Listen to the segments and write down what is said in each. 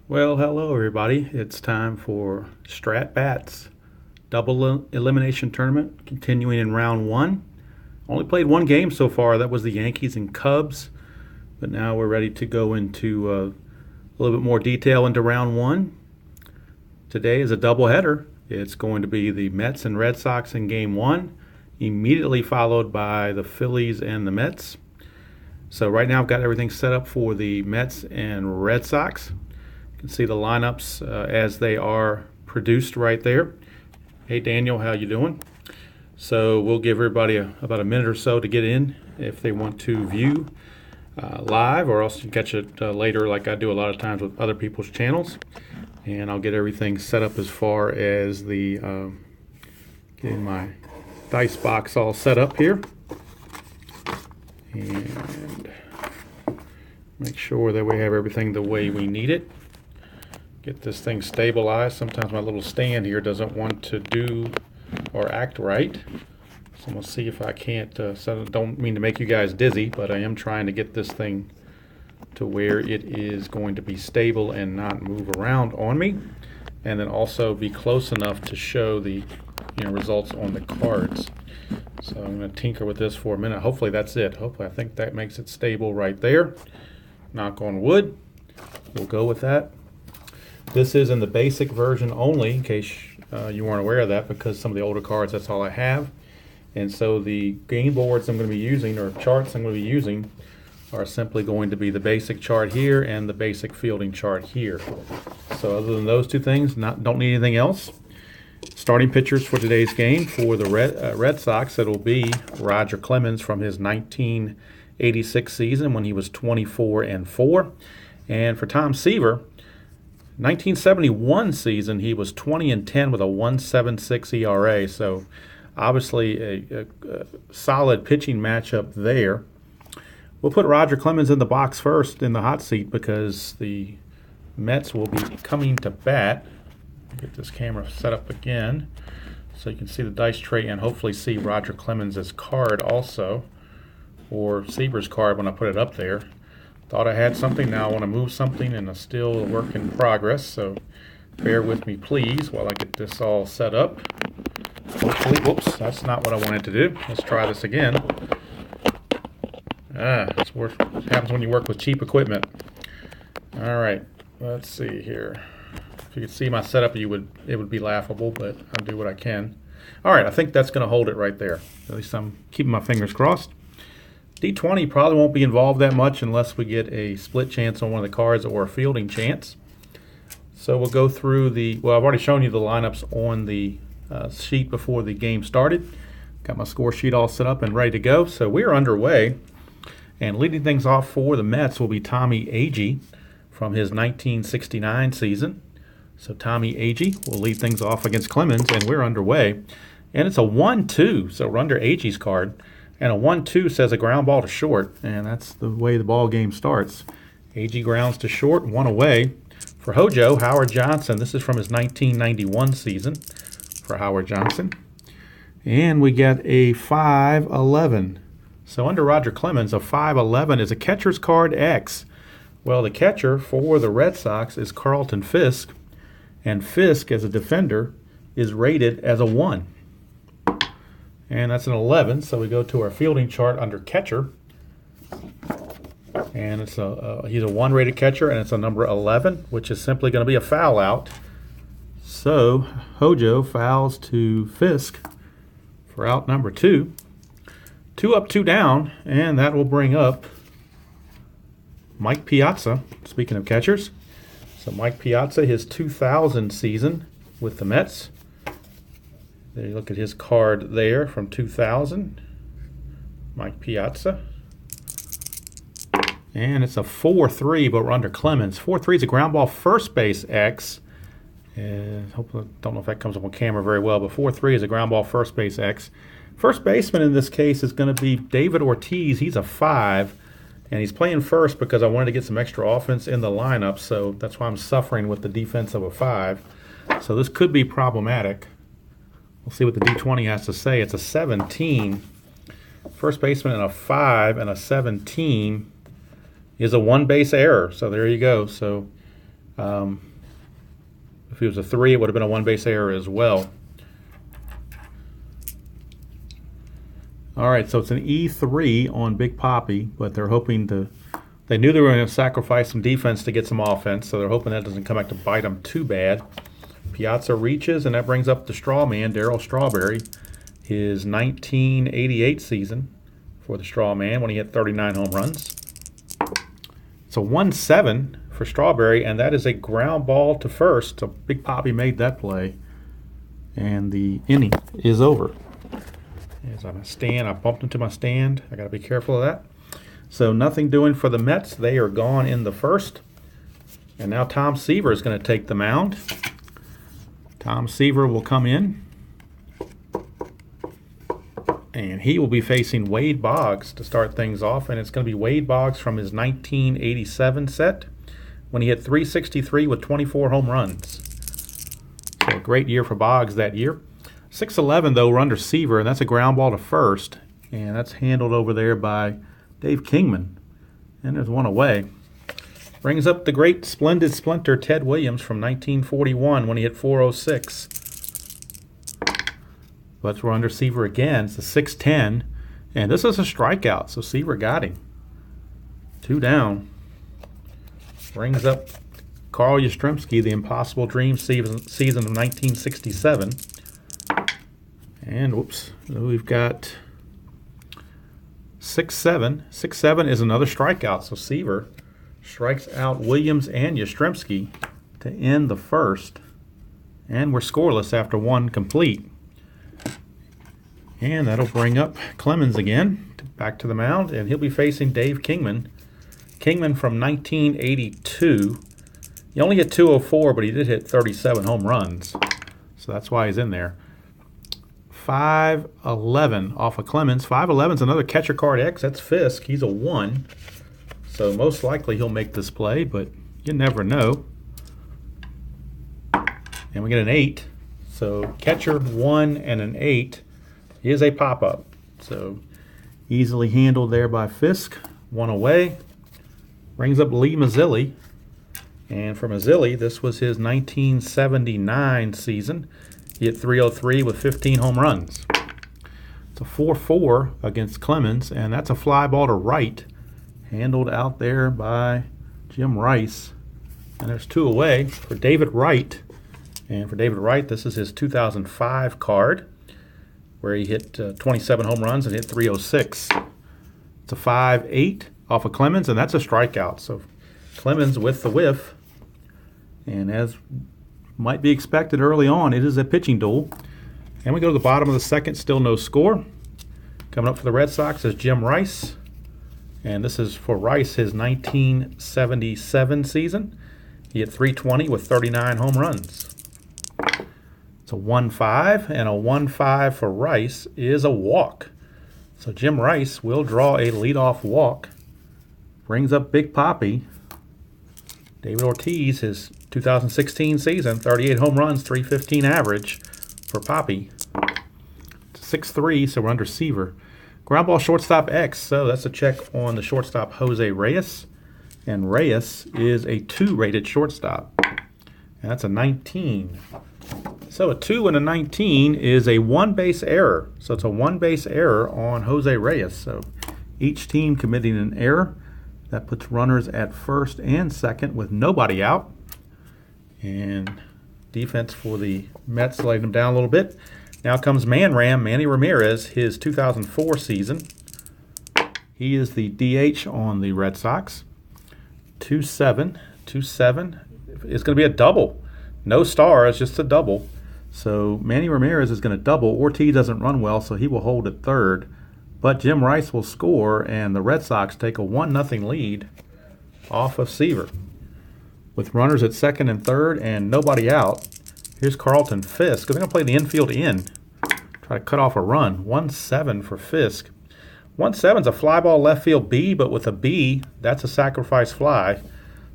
Well, hello everybody. It's time for Strat B.A.T.S Double Elimination Tournament, continuing in round one. Only played one game so far. That was the Yankees and Cubs. But now we're ready to go into a little bit more detail into round one. Today is a doubleheader. It's going to be the Mets and Red Sox in game one, immediately followed by the Phillies and the Mets. So right now I've got everything set up for the Mets and Red Sox. You can see the lineups as they are produced right there. Hey Daniel, how you doing? So we'll give everybody about a minute or so to get in if they want to view live, or else you can catch it later like I do a lot of times with other people's channels. And I'll get everything set up as far as the getting my dice box all set up here. And make sure that we have everything the way we need it. Get this thing stabilized. Sometimes my little stand here doesn't want to do or act right. So I'm going to see if I can't, so I don't mean to make you guys dizzy, but I am trying to get this thing to where it is going to be stable and not move around on me. And then also be close enough to show the results on the cards. So I'm going to tinker with this for a minute. Hopefully that's it. Hopefully I think that makes it stable right there. Knock on wood. We'll go with that. This is in the basic version only, in case you weren't aware of that, because some of the older cards, that's all I have. And so the game boards I'm going to be using, or charts I'm going to be using, are simply going to be the basic chart here and the basic fielding chart here. So other than those two things, don't need anything else. Starting pitchers for today's game for the Red Sox, it'll be Roger Clemens from his 1986 season when he was 24-4. And for Tom Seaver, 1971 season, he was 20-10 with a 1.76 ERA. So obviously a solid pitching matchup there. We'll put Roger Clemens in the box first in the hot seat because the Mets will be coming to bat. Get this camera set up again so you can see the dice tray and hopefully see Roger Clemens' card also, or Seaver's card when I put it up there. Thought I had something, now I want to move something, and it's still a work in progress, so bear with me please while I get this all set up. Hopefully, whoops, that's not what I wanted to do. Let's try this again. It's what happens when you work with cheap equipment. All right, let's see here. If you could see my setup, it would be laughable, but I'll do what I can. All right, I think that's going to hold it right there. At least I'm keeping my fingers crossed. D20 probably won't be involved that much unless we get a split chance on one of the cards or a fielding chance. So we'll go through well, I've already shown you the lineups on the sheet before the game started. Got my score sheet all set up and ready to go. So we're underway. And leading things off for the Mets will be Tommy Agee from his 1969 season. So Tommy Agee will lead things off against Clemens, and we're underway. And it's a 1-2, so we're under Agee's card. And a 1-2 says a ground ball to short, and that's the way the ball game starts. Agee grounds to short, one away. For Hojo, Howard Johnson, this is from his 1991 season for Howard Johnson. And we get a 5-11. So under Roger Clemens, a 5-11 is a catcher's card X. Well, the catcher for the Red Sox is Carlton Fisk, and Fisk, as a defender, is rated as a 1. And that's an 11, so we go to our fielding chart under catcher. And it's he's a 1-rated catcher, and it's a number 11, which is simply going to be a foul out. So Hojo fouls to Fisk for out number 2. 2 up, 2 down, and that will bring up Mike Piazza, speaking of catchers. So Mike Piazza, his 2000 season with the Mets. There you look at his card there from 2000. Mike Piazza. And it's a 4-3, but we're under Clemens. 4-3 is a ground ball first base X. And hopefully, don't know if that comes up on camera very well, but 4-3 is a ground ball first base X. First baseman in this case is going to be David Ortiz. He's a 5, and he's playing first because I wanted to get some extra offense in the lineup, so that's why I'm suffering with the defense of a 5. So this could be problematic. We'll see what the D20 has to say. It's a 17. First baseman and a 5 and a 17 is a 1 base error. So there you go. So If he was a 3, it would have been a 1-base error as well. All right, so it's an E3 on Big Papi, but they're hoping to. They knew they were going to sacrifice some defense to get some offense, so they're hoping that doesn't come back to bite them too bad. Piazza reaches, and that brings up the straw man, Darryl Strawberry, his 1988 season for the straw man when he hit 39 home runs. It's a 1-7 for Strawberry, and that is a ground ball to first. So Big Papi made that play, and the inning is over. As I'm a stand, I bumped into my stand. I got to be careful of that. So nothing doing for the Mets. They are gone in the first. And now Tom Seaver is going to take the mound. Tom Seaver will come in. And he will be facing Wade Boggs to start things off. And it's going to be Wade Boggs from his 1987 set when he hit 363 with 24 home runs. So a great year for Boggs that year. 6-11, though, we're under Seaver, and that's a ground ball to first. And that's handled over there by Dave Kingman. And there's one away. Brings up the great, splendid splinter Ted Williams from 1941 when he hit 406. But we're under Seaver again. It's a 6-10. And this is a strikeout, so Seaver got him. 2 down. Brings up Carl Yastrzemski, the Impossible Dream season of 1967. And, whoops, we've got 6-7. 6-7 is another strikeout. So Seaver strikes out Williams and Yastrzemski to end the first. And we're scoreless after 1 complete. And that'll bring up Clemens again, back to the mound. And he'll be facing Dave Kingman. Kingman from 1982. He only hit 204, but he did hit 37 home runs. So that's why he's in there. 5-11 off of Clemens. 5-11's another catcher card X. That's Fisk. He's a 1. So most likely he'll make this play, but you never know. And we get an 8. So catcher 1 and an 8 is a pop-up. So easily handled there by Fisk. 1 away. Brings up Lee Mazzilli. And for Mazzilli, this was his 1979 season. He hit 303 with 15 home runs. It's a 4-4 against Clemens, and that's a fly ball to right, handled out there by Jim Rice. And there's 2 away for David Wright. And for David Wright, this is his 2005 card, where he hit 27 home runs and hit 306. It's a 5-8 off of Clemens, and that's a strikeout. So Clemens with the whiff. And as might be expected early on, it is a pitching duel. And we go to the bottom of the second, still no score. Coming up for the Red Sox is Jim Rice. And this is for Rice, his 1977 season. He hit 320 with 39 home runs. It's a 1-5, and a 1-5 for Rice is a walk. So Jim Rice will draw a leadoff walk. Brings up Big Papi. David Ortiz, his 2016 season, 38 home runs, 315 average for Papi. 6-3, so we're under Seaver. Ground ball shortstop X, so that's a check on the shortstop Jose Reyes. And Reyes is a 2-rated shortstop. And that's a 19. So a 2 and a 19 is a 1-base error. So it's a 1-base error on Jose Reyes. So each team committing an error. That puts runners at first and second with nobody out. And defense for the Mets letting them down a little bit. Now comes Manny Ramirez, his 2004 season. He is the DH on the Red Sox. 2-7. 2-7 is going to be a double. No stars, just a double. So Manny Ramirez is going to double. Ortiz doesn't run well, so he will hold at third. But Jim Rice will score, and the Red Sox take a 1-0 lead off of Seaver. With runners at second and third and nobody out, here's Carlton Fisk. They're going to play the infield in. Try to cut off a run. 1-7 for Fisk. 1-7's a fly ball left field B, but with a B, that's a sacrifice fly.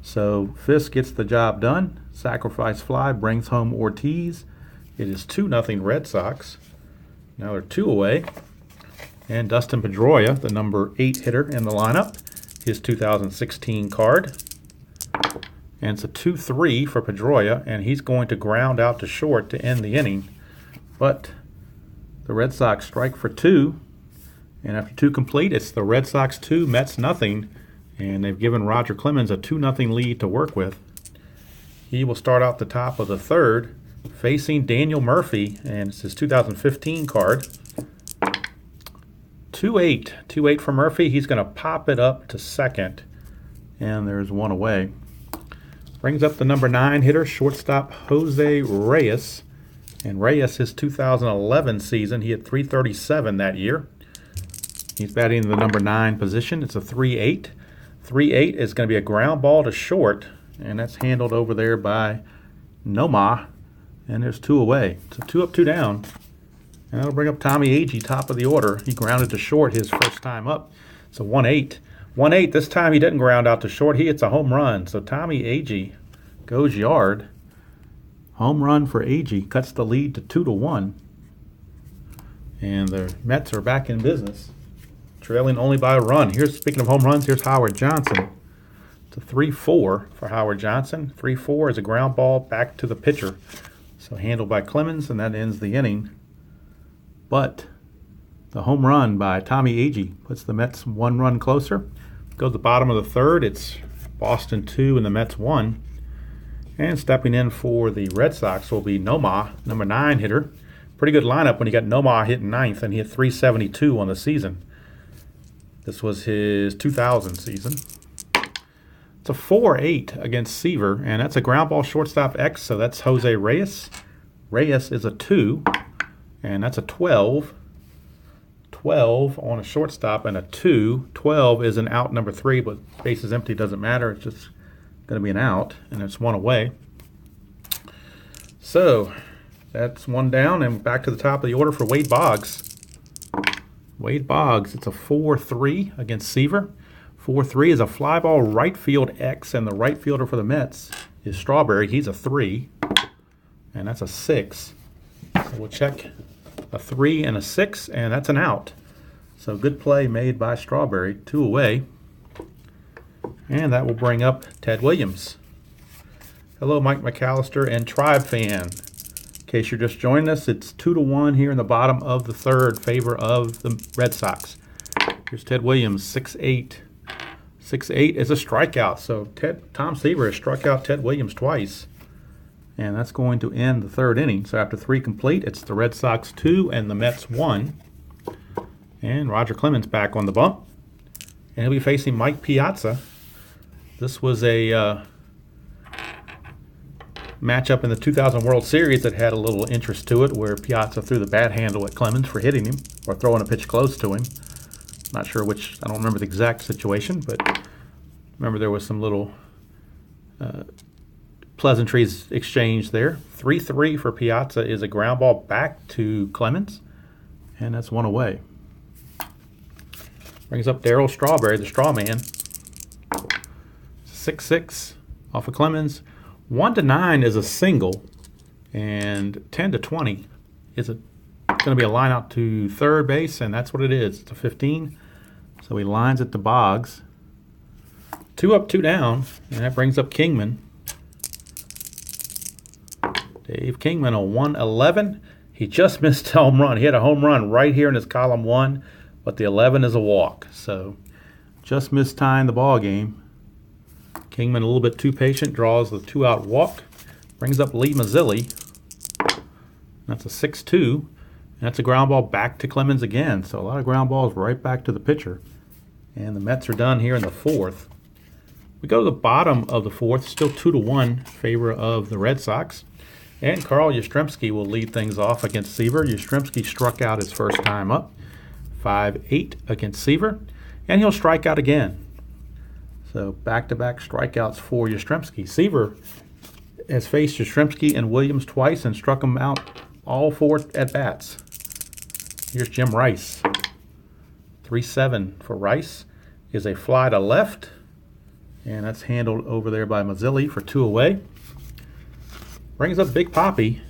So Fisk gets the job done. Sacrifice fly brings home Ortiz. It is 2-0 Red Sox. Now they're 2 away. And Dustin Pedroia, the number 8 hitter in the lineup, his 2016 card. And it's a 2-3 for Pedroia, and he's going to ground out to short to end the inning. But the Red Sox strike for 2, and after 2 complete, it's the Red Sox 2, Mets nothing, and they've given Roger Clemens a 2-0 lead to work with. He will start out the top of the 3rd, facing Daniel Murphy, and it's his 2015 card. 2-8 for Murphy. He's going to pop it up to 2nd, and there's 1 away. Brings up the number 9 hitter, shortstop Jose Reyes. And Reyes, his 2011 season, he had .337 that year. He's batting in the number 9 position. It's a 3-8. 3-8 is going to be a ground ball to short, and that's handled over there by Noma. And there's 2 away. So 2 up, 2 down. And that'll bring up Tommy Agee, top of the order. He grounded to short his first time up. So 1-8. 1-8, this time he didn't ground out to short. He hits a home run. So Tommy Agee goes yard. Home run for Agee. Cuts the lead to 2-1. And the Mets are back in business, trailing only by a run. Speaking of home runs, here's Howard Johnson. It's a 3-4 for Howard Johnson. 3-4 is a ground ball back to the pitcher. So handled by Clemens, and that ends the inning. But the home run by Tommy Agee puts the Mets 1 run closer. Goes to the bottom of the 3rd. It's Boston 2 and the Mets 1. And stepping in for the Red Sox will be Noma, number 9 hitter. Pretty good lineup when you got Noma hitting 9th, and he hit .372 on the season. This was his 2000 season. It's a 4-8 against Seaver, and that's a ground ball shortstop X, so that's Jose Reyes. Reyes is a 2, and that's a 12. 12 on a shortstop and a 2. 12 is an out number 3, but bases empty doesn't matter. It's just going to be an out, and it's 1 away. So that's 1 down, and back to the top of the order for Wade Boggs. Wade Boggs, it's a 4-3 against Seaver. 4-3 is a fly ball right field X, and the right fielder for the Mets is Strawberry. He's a 3, and that's a 6. So we'll check a 3 and a 6, and that's an out. So good play made by Strawberry. 2 away. And that will bring up Ted Williams. Hello, Mike McAllister and Tribe fan. In case you're just joining us, it's 2-1 here in the bottom of the 3rd, favor of the Red Sox. Here's Ted Williams, 6'8". 6'8" is a strikeout. So Tom Seaver has struck out Ted Williams twice. And that's going to end the 3rd inning. So after 3 complete, it's the Red Sox 2 and the Mets 1. And Roger Clemens back on the bump. And he'll be facing Mike Piazza. This was a matchup in the 2000 World Series that had a little interest to it, where Piazza threw the bat handle at Clemens for hitting him or throwing a pitch close to him. Not sure which, I don't remember the exact situation, but remember there was some little pleasantries exchanged there. 3-3 for Piazza is a ground ball back to Clemens, and that's 1 away. Brings up Darryl Strawberry, the straw man. 6-6 off of Clemens. 1-9 is a single, and 10-20 is going to be a line out to 3rd base, and that's what it is. It's a 15. So he lines it to Boggs. 2 up, 2 down, and that brings up Kingman. Dave Kingman, a 1-11. He just missed a home run. He had a home run right here in his column 1, but the 11 is a walk. So just missed tying the ball game. Kingman a little bit too patient, draws the 2-out walk. Brings up Lee Mazzilli. That's a 6-2. And that's a ground ball back to Clemens again. So a lot of ground balls right back to the pitcher. And the Mets are done here in the 4th. We go to the bottom of the 4th, still 2-1 favor of the Red Sox. And Carl Yastrzemski will lead things off against Seaver. Yastrzemski struck out his first time up. 5-8 against Seaver. And he'll strike out again. So back-to-back strikeouts for Yastrzemski. Seaver has faced Yastrzemski and Williams twice and struck him out all 4 at-bats. Here's Jim Rice. 3-7 for Rice is a fly to left. And that's handled over there by Mazzilli for 2 away. Brings up Big Papi.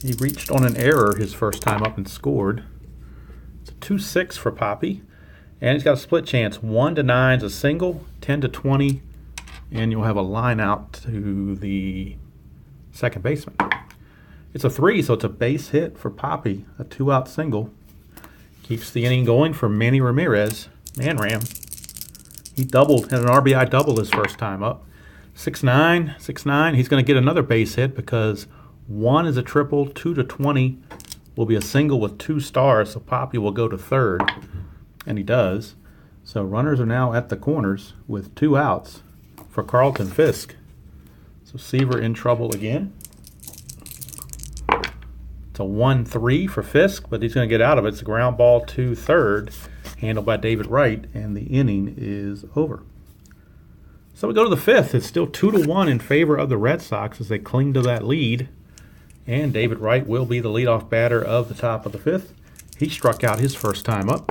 He reached on an error his first time up and scored. It's a 2-6 for Papi. And he's got a split chance. 1-9 is a single. 10-20 and you'll have a line out to the second baseman. It's a 3, so it's a base hit for Poppy, a 2-out single. Keeps the inning going for Manny Ramirez. Man Ram. He doubled, had an RBI double his first time up. 6-9, 6-9. He's going to get another base hit because 1 is a triple, 2 to 20 will be a single with 2 stars, so Poppy will go to third, and he does. So runners are now at the corners with 2 outs for Carlton Fisk. So Seaver in trouble again. It's a 1-3 for Fisk, but he's going to get out of it. It's a ground ball to third, handled by David Wright, and the inning is over. So we go to the 5th. It's still 2-1 in favor of the Red Sox as they cling to that lead. And David Wright will be the leadoff batter of the top of the 5th. He struck out his first time up.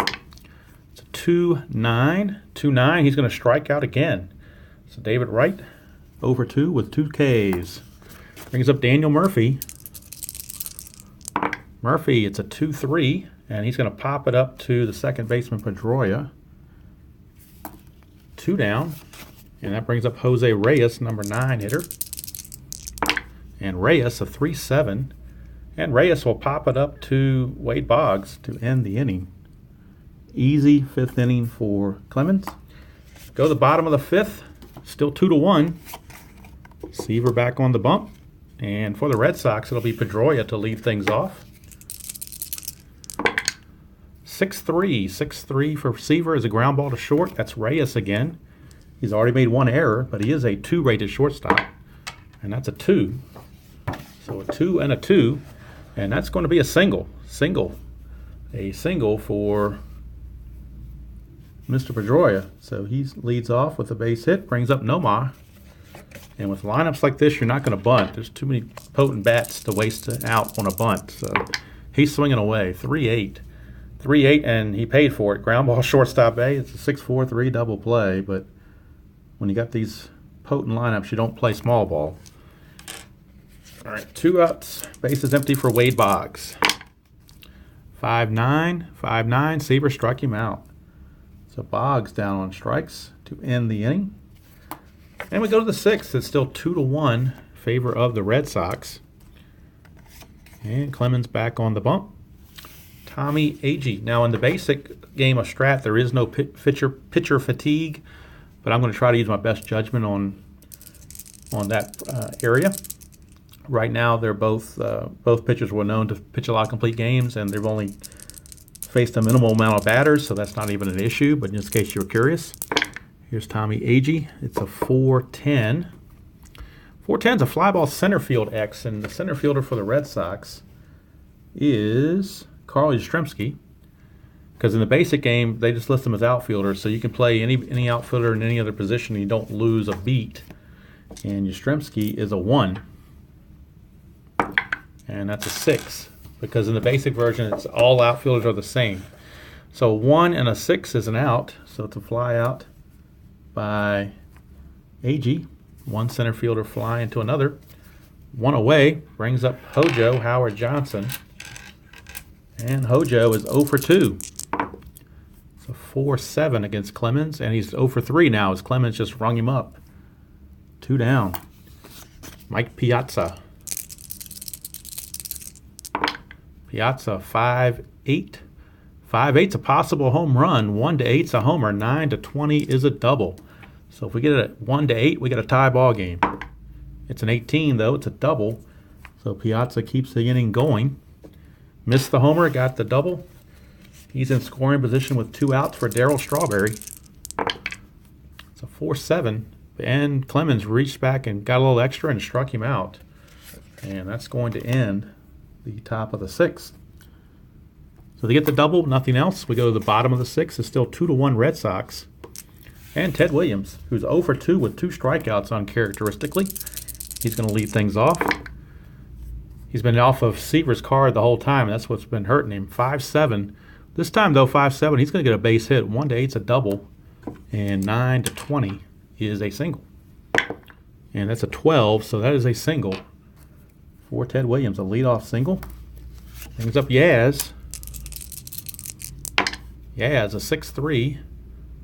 It's a 2-9. 2-9. He's going to strike out again. So David Wright, 0-2 with 2 Ks. Brings up Daniel Murphy. Murphy, it's a 2-3, and he's going to pop it up to the second baseman, Pedroia. 2 down, and that brings up Jose Reyes, number 9 hitter. And Reyes, a 3-7, and Reyes will pop it up to Wade Boggs to end the inning. Easy 5th inning for Clemens. Go to the bottom of the 5th, still 2-1. Seaver back on the bump, and for the Red Sox, it'll be Pedroia to lead things off. 6-3, 6-3 for Seaver is a ground ball to short. That's Reyes again. He's already made 1 error, but he is a 2-rated shortstop, and that's a 2. So a 2 and a 2, and that's going to be a single. A single for Mr. Pedroia. So he leads off with a base hit, brings up Nomar. And with lineups like this, you're not going to bunt. There's too many potent bats to waste it out on a bunt. So he's swinging away. 3-8. 3-8, and he paid for it. Ground ball, shortstop A. It's a 6-4-3 double play, but when you got these potent lineups, you don't play small ball. All right, 2 outs. Bases empty for Wade Boggs. 5-9, 5-9. Seaver struck him out. So Boggs down on strikes to end the inning. And we go to the 6th. It's still 2-1 favor of the Red Sox. And Clemens back on the bump. Tommy Agee. Now in the basic game of Strat, there is no pitcher fatigue, but I'm going to try to use my best judgment on that area. Right now, they're both pitchers were known to pitch a lot of complete games, and they've only faced a minimal amount of batters, so that's not even an issue. But just in case you were curious, here's Tommy Agee. It's a 4-10. 4-10 is a fly ball center field X, and the center fielder for the Red Sox is Carl Yastrzemski. Because in the basic game, they just list him as outfielders, so you can play any outfielder in any other position and you don't lose a beat. And Yastrzemski is a 1. And that's a 6. Because in the basic version, it's all outfielders are the same. So 1 and a 6 is an out. So it's a fly out by Agee. 1 center fielder fly into another. 1 away brings up Hojo, Howard Johnson. And Hojo is 0-2. So 4-7 against Clemens, and he's 0-3 now as Clemens just rung him up. 2 down. Mike Piazza. Piazza 5-8. 5-8's a possible home run. 1-8's a homer. 9-20 is a double. So if we get it at 1-8, we get a tie ball game. It's an 18 though. It's a double. So Piazza keeps the inning going. Missed the homer, got the double. He's in scoring position with 2 outs for Darryl Strawberry. It's a 4-7. And Clemens reached back and got a little extra and struck him out. And that's going to end the top of the 6th. So they get the double, nothing else. We go to the bottom of the 6th. It's still 2-1 Red Sox. And Ted Williams, who's 0-2 with 2 strikeouts uncharacteristically. He's going to lead things off. He's been off of Seaver's card the whole time. That's what's been hurting him. 5-7. This time, though, 5-7, he's going to get a base hit. 1-8's a double. And 9-20 is a single. And that's a 12, so that is a single for Ted Williams. A leadoff single. Brings up Yaz. Yaz, a 6-3.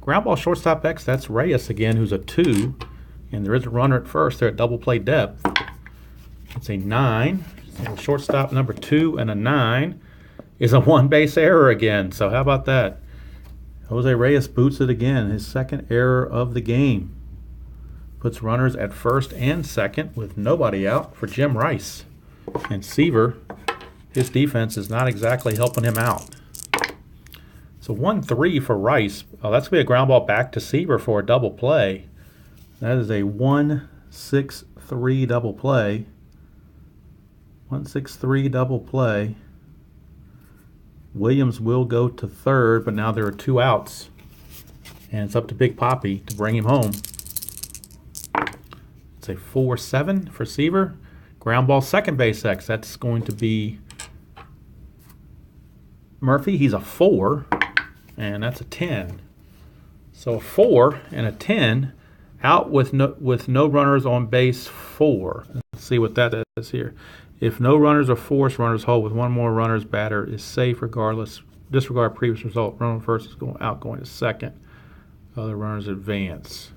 Ground ball shortstop X, that's Reyes again, who's a 2. And there is a runner at first there at double play depth. It's a 9. So shortstop number 2 and a 9 is a one-base error again. So how about that? Jose Reyes boots it again, his second error of the game. Puts runners at first and second with nobody out for Jim Rice. And Seaver, his defense is not exactly helping him out. So 1-3 for Rice. Oh, that's going to be a ground ball back to Seaver for a double play. That is a 1-6-3 double play. 1-6-3 double play. Williams will go to third, but now there are 2 outs. And it's up to Big Papi to bring him home. It's a 4-7 for Seaver. Ground ball second base X. That's going to be Murphy. He's a 4, and that's a 10. So a 4 and a 10 out with no runners on base 4. Let's see what that is here. If no runners are forced, runners hold. With one more runner's batter is safe regardless. Disregard previous result. Runner first is going out, going to second. Other runners advance.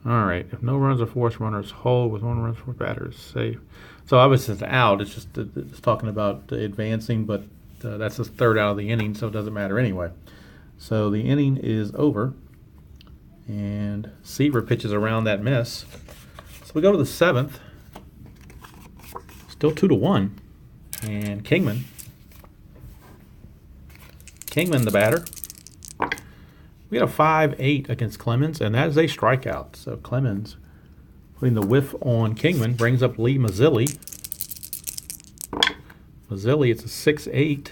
All right. If no runners are forced, runners hold. With one runner's batter is safe. So obviously it's out. It's just it's talking about advancing, but that's the third out of the inning, so it doesn't matter anyway. So the inning is over, and Seaver pitches around that miss. So we go to the 7th. Still 2-1, and Kingman the batter. We had a 5-8 against Clemens, and that is a strikeout. So Clemens putting the whiff on Kingman brings up Lee Mazzilli. Mazzilli, it's a 6-8.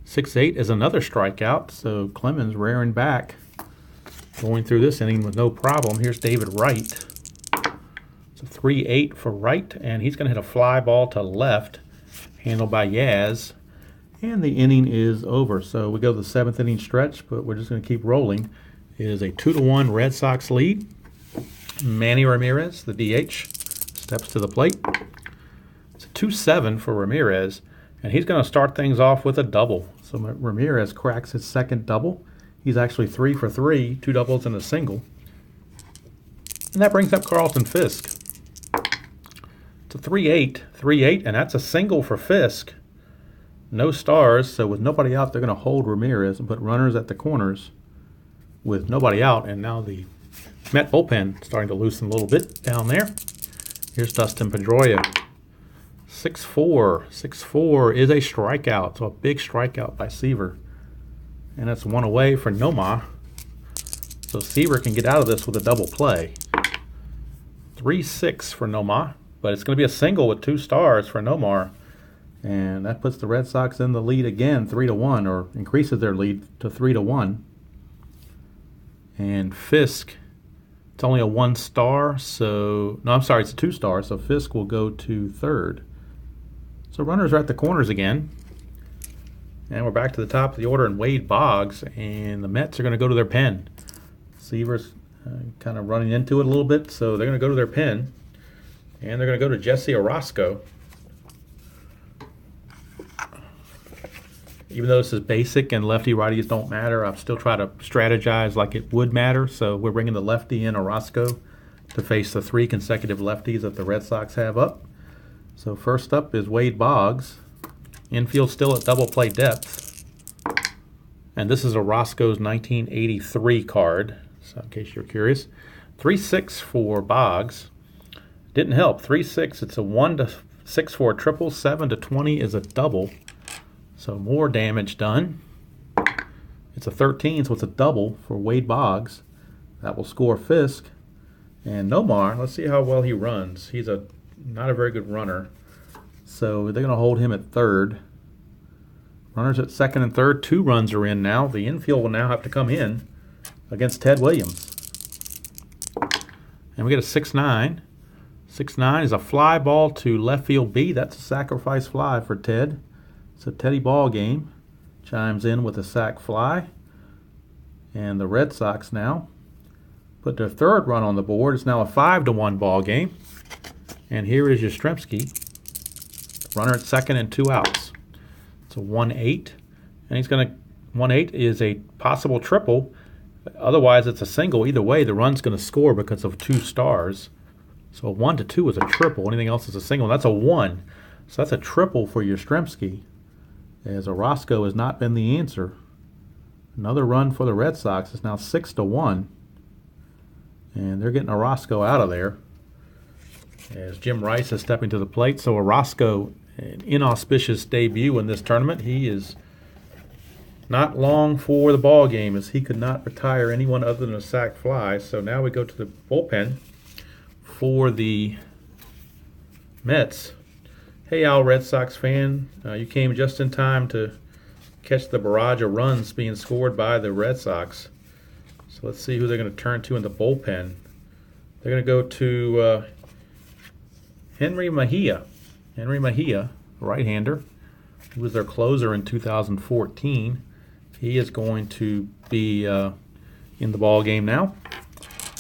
6-8 is another strikeout, so Clemens rearing back, going through this inning with no problem. Here's David Wright. 3-8 for Wright, and he's going to hit a fly ball to left, handled by Yaz, and the inning is over. So we go to the 7th inning stretch, but we're just going to keep rolling. It is a 2-1 Red Sox lead. Manny Ramirez, the DH, steps to the plate. It's a 2-7 for Ramirez, and he's going to start things off with a double. So Ramirez cracks his second double. He's actually 3 for 3, 2 doubles and a single. And that brings up Carlton Fisk. It's a 3-8, and that's a single for Fisk. No stars, so with nobody out, they're going to hold Ramirez and put runners at the corners with nobody out. And now the Met bullpen starting to loosen a little bit down there. Here's Dustin Pedroia. 6-4. 6-4 is a strikeout, so a big strikeout by Seaver. And that's 1 away for Nomar. So Seaver can get out of this with a double play. 3-6 for Nomar. But it's going to be a single with 2 stars for Nomar. And that puts the Red Sox in the lead again, 3-1, or increases their lead to 3-1. And Fisk, it's only a 1 star, so... No, I'm sorry, it's a 2 star, so Fisk will go to third. So runners are at the corners again. And we're back to the top of the order in Wade Boggs, and the Mets are going to go to their pen. Seaver's kind of running into it a little bit, so they're going to go to their pen. And they're going to go to Jesse Orosco. Even though this is basic and lefty-righties don't matter, I've still tried to strategize like it would matter. So we're bringing the lefty in, Orosco, to face the 3 consecutive lefties that the Red Sox have up. So first up is Wade Boggs. Infield still at double play depth. And this is Orosco's 1983 card, so in case you're curious. 3-6 for Boggs. Didn't help. 3-6. It's a 1-6 for a triple. 7-20 is a double. So more damage done. It's a 13, so it's a double for Wade Boggs. That will score Fisk. And Nomar, let's see how well he runs. He's not a very good runner. So they're going to hold him at third. Runners at second and third. 2 runs are in now. The infield will now have to come in against Ted Williams. And we get a 6-9. 6-9 is a fly ball to left field B. That's a sacrifice fly for Ted. It's a Teddy ball game. Chimes in with a sac fly. And the Red Sox now put their third run on the board. It's now a 5-1 ball game. And here is Yastrzemski. Runner at second and 2 outs. It's a 1-8. And he's going to... 1-8 is a possible triple. Otherwise, it's a single. Either way, the run's going to score because of 2 stars. So a 1-2 is a triple. Anything else is a single. That's a 1. So that's a triple for Yastrzemski, as Orozco has not been the answer. Another run for the Red Sox. It's now 6-1. And they're getting Orozco out of there, as Jim Rice is stepping to the plate. So Orozco, an inauspicious debut in this tournament. He is not long for the ball game, as he could not retire anyone other than a sac fly. So now we go to the bullpen for the Mets. Hey, Al, Red Sox fan. You came just in time to catch the barrage of runs being scored by the Red Sox. So let's see who they're going to turn to in the bullpen. They're going to go to Henry Mejia. Henry Mejia, right-hander. He was their closer in 2014. He is going to be in the ball game now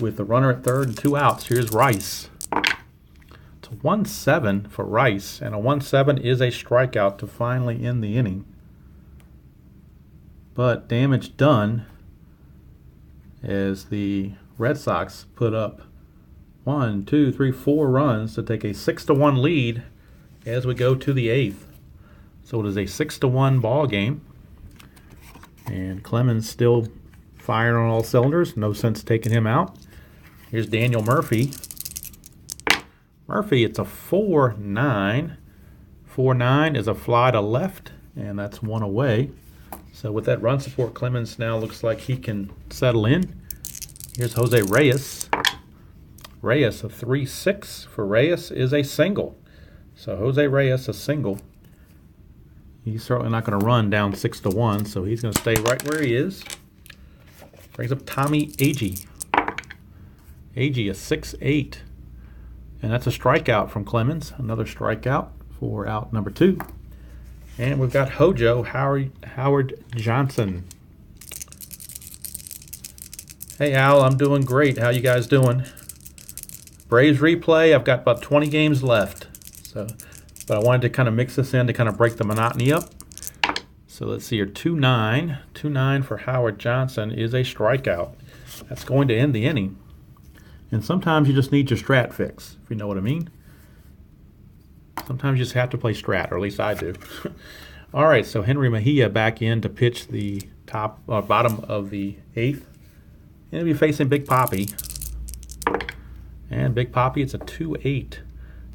with the runner at third and 2 outs. Here's Rice. It's a 1-7 for Rice, and a 1-7 is a strikeout to finally end the inning. But damage done, as the Red Sox put up 1, 2, 3, 4 runs to take a 6-1 lead as we go to the 8th. So it is a 6-1 ball game. And Clemens still firing on all cylinders. No sense taking him out. Here's Daniel Murphy. Murphy, it's a 4-9. 4-9 is a fly to left, and that's 1 away. So with that run support, Clemens now looks like he can settle in. Here's Jose Reyes. Reyes, a 3-6 for Reyes is a single. So Jose Reyes, a single. He's certainly not going to run down 6-1, so he's going to stay right where he is. Brings up Tommy Agee. Agee, a 6-8. And that's a strikeout from Clemens. Another strikeout for out number 2. And we've got Hojo, Howard Johnson. Hey, Al, I'm doing great. How you guys doing? Braves replay, I've got about 20 games left. But I wanted to kind of mix this in to kind of break the monotony up. So let's see here, 2-9. 2-9 for Howard Johnson is a strikeout. That's going to end the inning. And sometimes you just need your strat fix, if you know what I mean. Sometimes you just have to play strat, or at least I do. All right, so Henry Mejia back in to pitch the bottom of the 8th. And he'll be facing Big Papi. And Big Papi, it's a 2-8.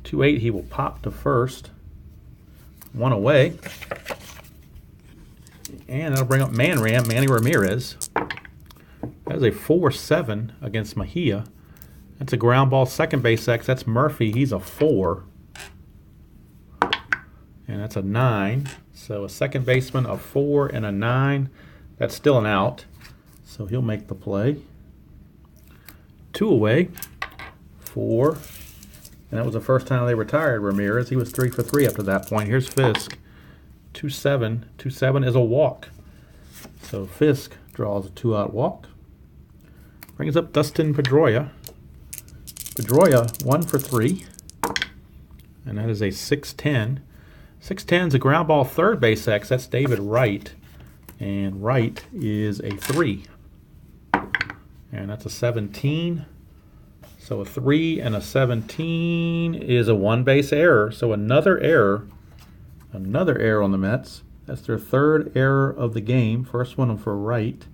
2-8, he will pop to first. 1 away. And that'll bring up Manny Ramirez. That is a 4-7 against Mejia. That's a ground ball second base X. That's Murphy. He's a 4. And that's a 9. So a second baseman, a 4, and a 9. That's still an out. So he'll make the play. 2 away. 4. And that was the first time they retired Ramirez. He was 3 for 3 up to that point. Here's Fisk. 2-7. 2-7 is a walk. So Fisk draws a 2-out walk. Brings up Dustin Pedroia. Pedroia, 1 for 3. And that is a 6-10. 6-10 is a ground ball third base X. That's David Wright. And Wright is a 3. And that's a 17. So a 3 and a 17 is a 1 base error. So another error on the Mets. That's their 3rd error of the game. First one for Wright.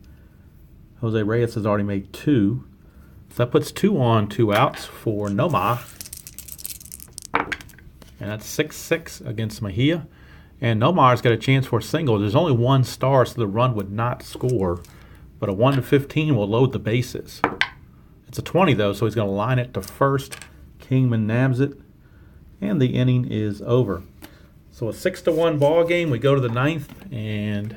Jose Reyes has already made 2. So that puts 2 on, 2 outs for Nomar. And that's 6-6 against Mejia. And Nomar's got a chance for a single. There's only 1 star, so the run would not score. But a 1-15 will load the bases. It's a 20, though, so he's going to line it to first. Kingman nabs it. And the inning is over. So a 6-1 ball game. We go to the 9th, and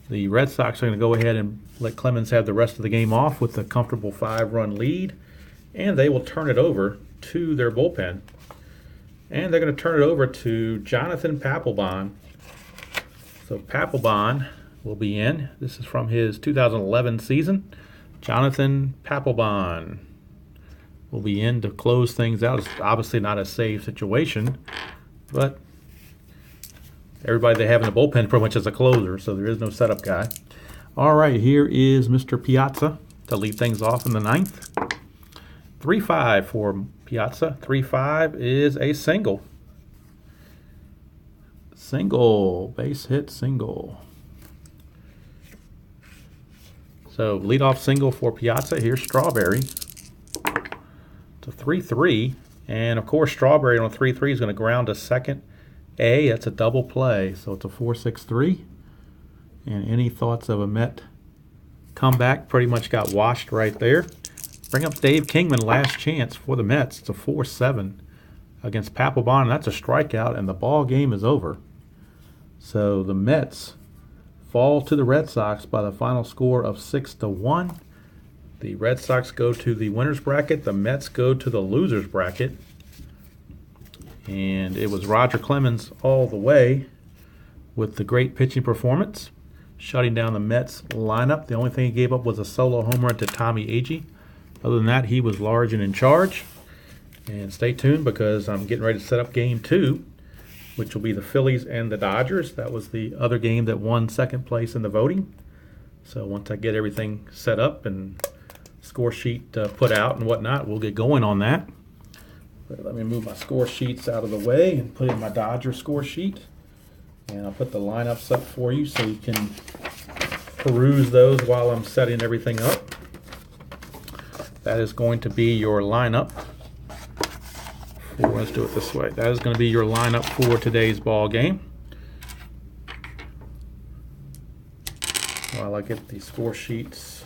the Red Sox are going to go ahead and let Clemens have the rest of the game off with a comfortable 5-run lead. And they will turn it over to their bullpen. And they're going to turn it over to Jonathan Papelbon. So Papelbon will be in. This is from his 2011 season. Jonathan Papelbon will be in to close things out. It's obviously not a safe situation, but everybody they have in the bullpen pretty much is a closer, so there is no setup guy. All right, here is Mr. Piazza to lead things off in the ninth. 3-5 for Piazza. 3-5 is a single. Single, base hit single. So leadoff single for Piazza. Here's Strawberry. It's a 3-3. And of course, Strawberry on a 3-3 is going to ground to second A. That's a double play. So it's a 4-6-3. And any thoughts of a Met comeback pretty much got washed right there. Bring up Dave Kingman, last chance for the Mets. It's a 4-7 against Papelbon, and that's a strikeout, and the ball game is over. So the Mets fall to the Red Sox by the final score of 6-1. The Red Sox go to the winner's bracket. The Mets go to the loser's bracket. And it was Roger Clemens all the way with the great pitching performance, shutting down the Mets lineup. The only thing he gave up was a solo home run to Tommy Agee. Other than that, he was large and in charge. And stay tuned because I'm getting ready to set up game 2, which will be the Phillies and the Dodgers. That was the other game that won second place in the voting. So once I get everything set up and score sheet put out and whatnot, we'll get going on that. But let me move my score sheets out of the way and put in my Dodger score sheet. And I'll put the lineups up for you so you can peruse those while I'm setting everything up. That is going to be your lineup for, let's do it this way. That is going to be your lineup for today's ball game. While I get the score sheets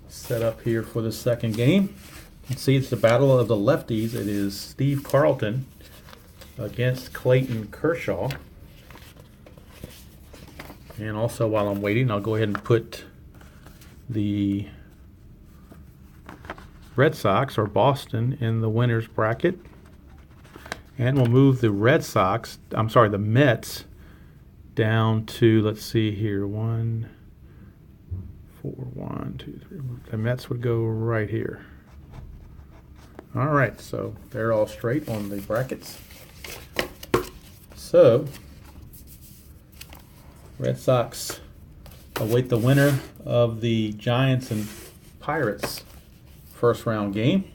set up here for the second game. You can see it's the battle of the lefties. It is Steve Carlton against Clayton Kershaw. And also, while I'm waiting, I'll go ahead and put the Red Sox or Boston in the winner's bracket. And we'll move the the Mets down to, let's see here, 1, 4, 1, 2, 3. The Mets would go right here. All right, so they're all straight on the brackets. So Red Sox await the winner of the Giants and Pirates first round game.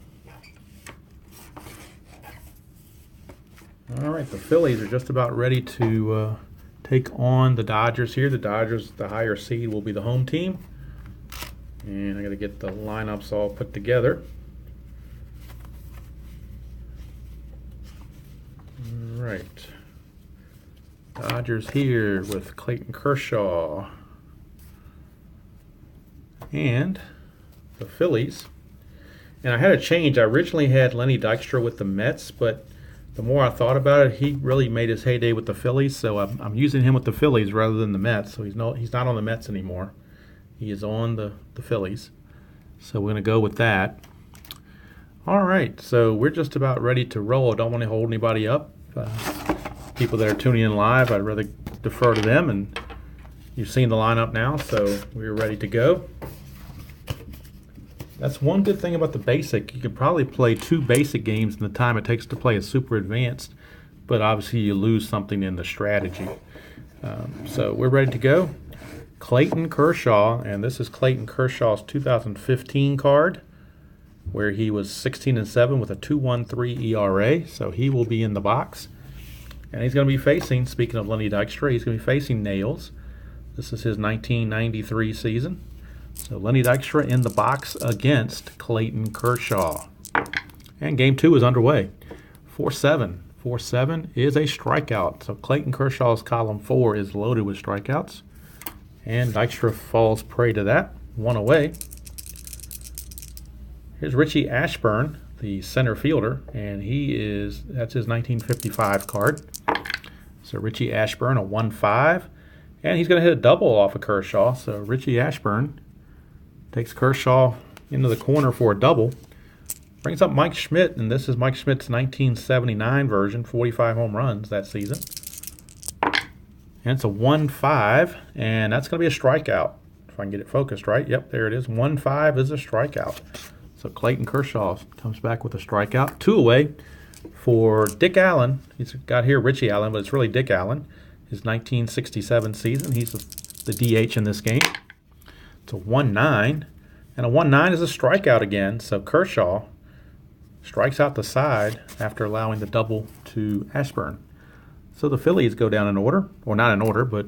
All right, the Phillies are just about ready to take on the Dodgers here. The Dodgers, the higher seed, will be the home team. And I got to get the lineups all put together. All right. Dodgers here with Clayton Kershaw. And the Phillies. And I had a change. I originally had Lenny Dykstra with the Mets, but the more I thought about it, he really made his heyday with the Phillies, so I'm using him with the Phillies rather than the Mets. So he's not on the Mets anymore. He is on the Phillies. So we're going to go with that. All right, so we're just about ready to roll. I don't want to hold anybody up. People that are tuning in live, I'd rather defer to them, and you've seen the lineup now, so we're ready to go. That's one good thing about the basic. You could probably play 2 basic games in the time it takes to play a super advanced, but obviously you lose something in the strategy. So we're ready to go. Clayton Kershaw, and this is Clayton Kershaw's 2015 card, where he was 16-7 with a 2.13 ERA. So he will be in the box, and he's going to be facing. Speaking of Lenny Dykstra, he's going to be facing Nails. This is his 1993 season. So Lenny Dykstra in the box against Clayton Kershaw. And game 2 is underway. 4-7. 4-7 is a strikeout. So Clayton Kershaw's column 4 is loaded with strikeouts. And Dykstra falls prey to that. 1 away. Here's Richie Ashburn, the center fielder. And that's his 1955 card. So Richie Ashburn, a 1-5. And he's going to hit a double off of Kershaw. So Richie Ashburn takes Kershaw into the corner for a double. Brings up Mike Schmidt, and this is Mike Schmidt's 1979 version, 45 home runs that season. And it's a 1-5, and that's going to be a strikeout. If I can get it focused right. Yep, there it is. 1-5 is a strikeout. So Clayton Kershaw comes back with a strikeout. 2 away for Dick Allen. He's got here Richie Allen, but it's really Dick Allen. His 1967 season. He's the DH in this game. It's a 1-9, and a 1-9 is a strikeout again, so Kershaw strikes out the side after allowing the double to Ashburn. So the Phillies go down in order, or not in order, but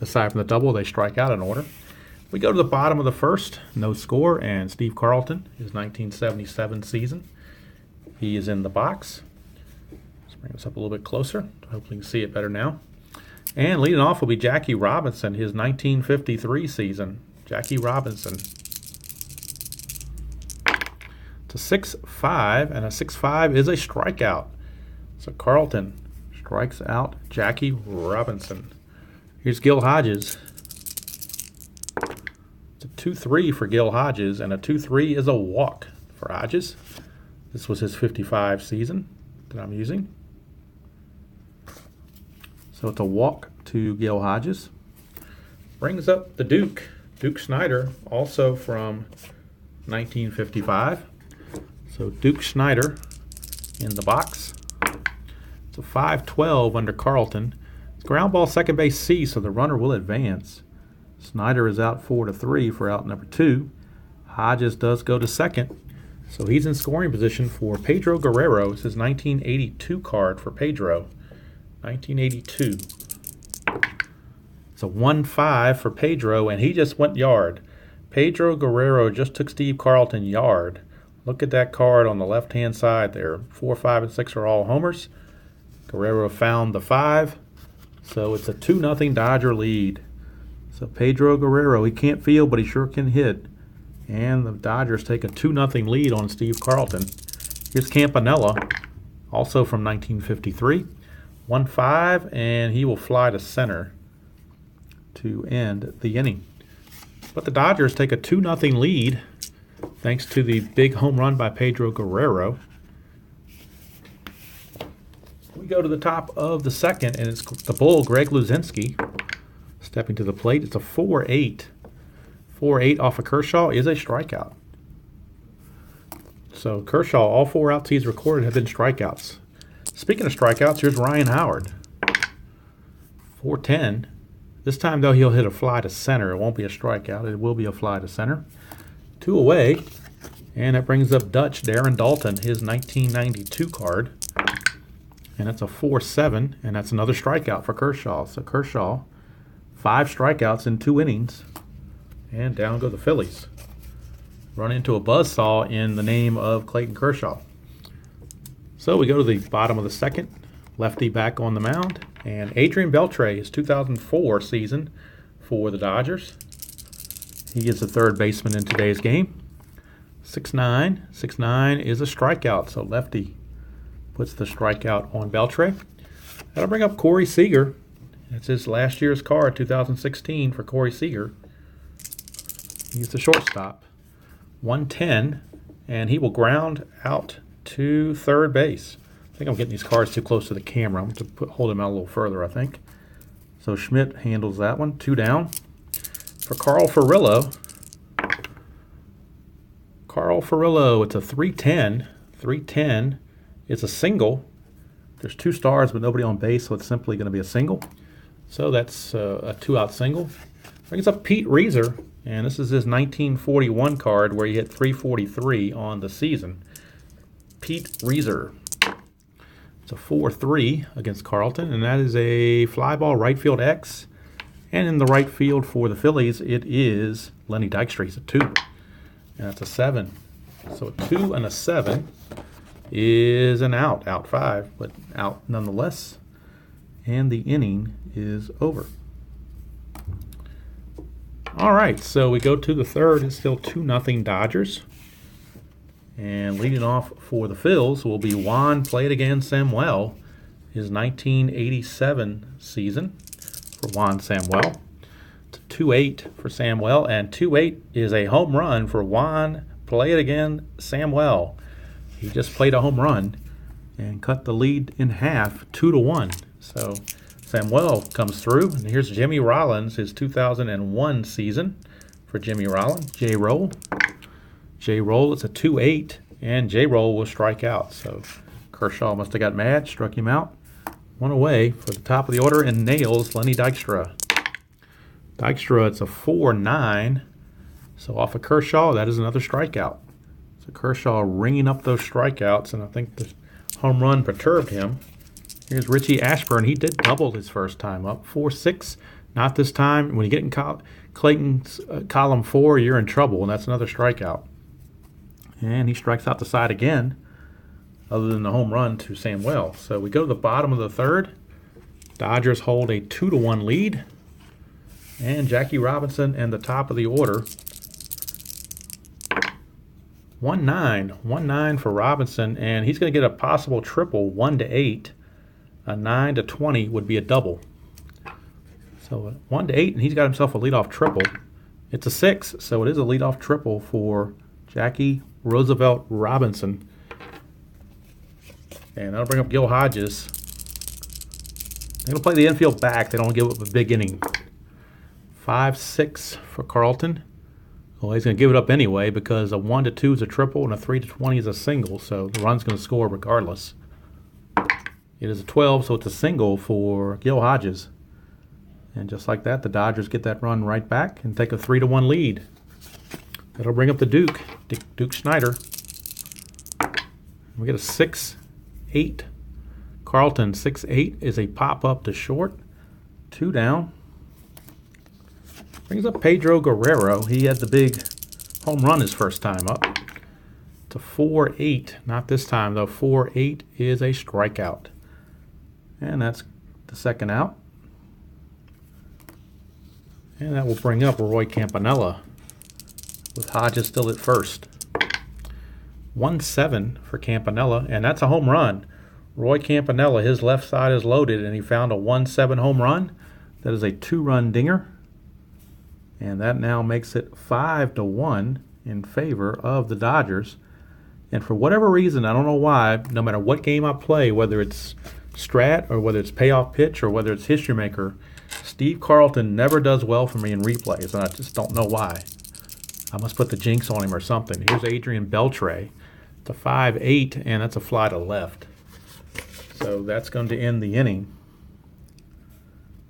aside from the double, they strike out in order. We go to the bottom of the first, no score, and Steve Carlton, his 1977 season. He is in the box. Let's bring this up a little bit closer. Hopefully you can see it better now. And leading off will be Jackie Robinson, his 1953 season. Jackie Robinson. It's a 6-5, and a 6-5 is a strikeout. So Carlton strikes out Jackie Robinson. Here's Gil Hodges. It's a 2-3 for Gil Hodges, and a 2-3 is a walk for Hodges. This was his 55 season that I'm using. So it's a walk to Gil Hodges. Brings up the Duke Snider, also from 1955. So Duke Snider in the box. It's a 5-12 under Carlton. It's ground ball second base C, so the runner will advance. Snider is out 4-3 for out number 2. Hodges does go to second. So he's in scoring position for Pedro Guerrero. It's his 1982 card for Pedro. 1982. It's a 1-5 for Pedro, and he just went yard. Pedro Guerrero just took Steve Carlton yard. Look at that card on the left-hand side there. 4, 5, and 6 are all homers. Guerrero found the 5. So it's a 2-0 Dodger lead. So Pedro Guerrero, he can't field, but he sure can hit. And the Dodgers take a 2-0 lead on Steve Carlton. Here's Campanella, also from 1953. 1-5, and he will fly to center to end the inning. But the Dodgers take a 2-0 lead thanks to the big home run by Pedro Guerrero. We go to the top of the second, and it's the Bull, Greg Luzinski, stepping to the plate. It's a 4-8. 4-8 off of Kershaw is a strikeout. So Kershaw, all 4 outs he's recorded have been strikeouts. Speaking of strikeouts, here's Ryan Howard. 4-10. This time, though, he'll hit a fly to center. It won't be a strikeout. It will be a fly to center. 2 away. And that brings up Dutch, Darren Dalton, his 1992 card. And that's a 4-7, and that's another strikeout for Kershaw. So Kershaw, 5 strikeouts in 2 innings. And down go the Phillies. Run into a buzzsaw in the name of Clayton Kershaw. So we go to the bottom of the second. Lefty back on the mound. And Adrian Beltre, his 2004 season for the Dodgers. He is the third baseman in today's game. 6-9. 6-9 is a strikeout. So lefty puts the strikeout on Beltre. That'll bring up Corey Seager. That's his last year's card, 2016 for Corey Seager. He's the shortstop. 1-10, and he will ground out to third base. I think I'm getting these cards too close to the camera. I'm going to hold him out a little further, I think. So Schmidt handles that one. 2 down. For Carl Furillo. Carl Furillo, it's a 3-10. 3-10. It's a single. There's 2 stars, but nobody on base, so it's simply going to be a single. So that's a 2-out single. Brings up Pete Reiser. And this is his 1941 card where he hit 343 on the season. Pete Reiser. It's a 4-3 against Carlton, and that is a fly ball right field X. And in the right field for the Phillies, it is Lenny Dykstra. He's a 2. And that's a 7. So a 2 and a 7 is an out. Out 5, but out nonetheless. And the inning is over. All right, so we go to the third. It's still 2-0 Dodgers. And leading off for the Phils will be Juan Played Again Samuel, his 1987 season for Juan Samuel. It's a 2-8 for Samuel, and 2-8 is a home run for Juan Played Again Samuel. He just played a home run and cut the lead in half, 2-1. So Samuel comes through, and here's Jimmy Rollins, his 2001 season for Jimmy Rollins. J-Roll. J-Roll, it's a 2-8, and J-Roll will strike out. So Kershaw must have got mad, struck him out. 1 away for the top of the order, and nails Lenny Dykstra. Dykstra, it's a 4-9. So off of Kershaw, that is another strikeout. So Kershaw ringing up those strikeouts, and I think the home run perturbed him. Here's Richie Ashburn. He did double his first time up. 4-6. Not this time. When you get in Clayton's column 4, you're in trouble, and that's another strikeout. And he strikes out the side again, other than the home run to Samuel. So we go to the bottom of the third. Dodgers hold a 2-1 lead. And Jackie Robinson and the top of the order. 1-9. 1-9 for Robinson, and he's going to get a possible triple, 1-8. A 9-20 would be a double. So 1-8, and he's got himself a leadoff triple. It's a 6, so it is a leadoff triple for Jackie Roosevelt Robinson. And that'll bring up Gil Hodges. They're going to play the infield back. They don't give up a big inning. 5-6 for Carlton. Well, he's going to give it up anyway because a 1-2 is a triple and a 3-20 is a single, so the run's going to score regardless. It is a 12, so it's a single for Gil Hodges. And just like that, the Dodgers get that run right back and take a 3-1 lead. That'll bring up the Duke Schneider. We get a 6-8. Carlton 6-8 is a pop-up to short. 2 down. Brings up Pedro Guerrero. He had the big home run his first time up. It's a 4-8. Not this time, though. 4-8 is a strikeout. And that's the second out. And that will bring up Roy Campanella with Hodges still at first. 1-7 for Campanella, and that's a home run. Roy Campanella, his left side is loaded, and he found a 1-7 home run. That is a 2-run dinger. And that now makes it 5-1 in favor of the Dodgers. And for whatever reason, I don't know why, no matter what game I play, whether it's Strat or whether it's Payoff Pitch or whether it's History Maker, Steve Carlton never does well for me in replays, and I just don't know why. I must put the jinx on him or something. Here's Adrian Beltre. It's a 5-8, and that's a fly to left. So that's going to end the inning.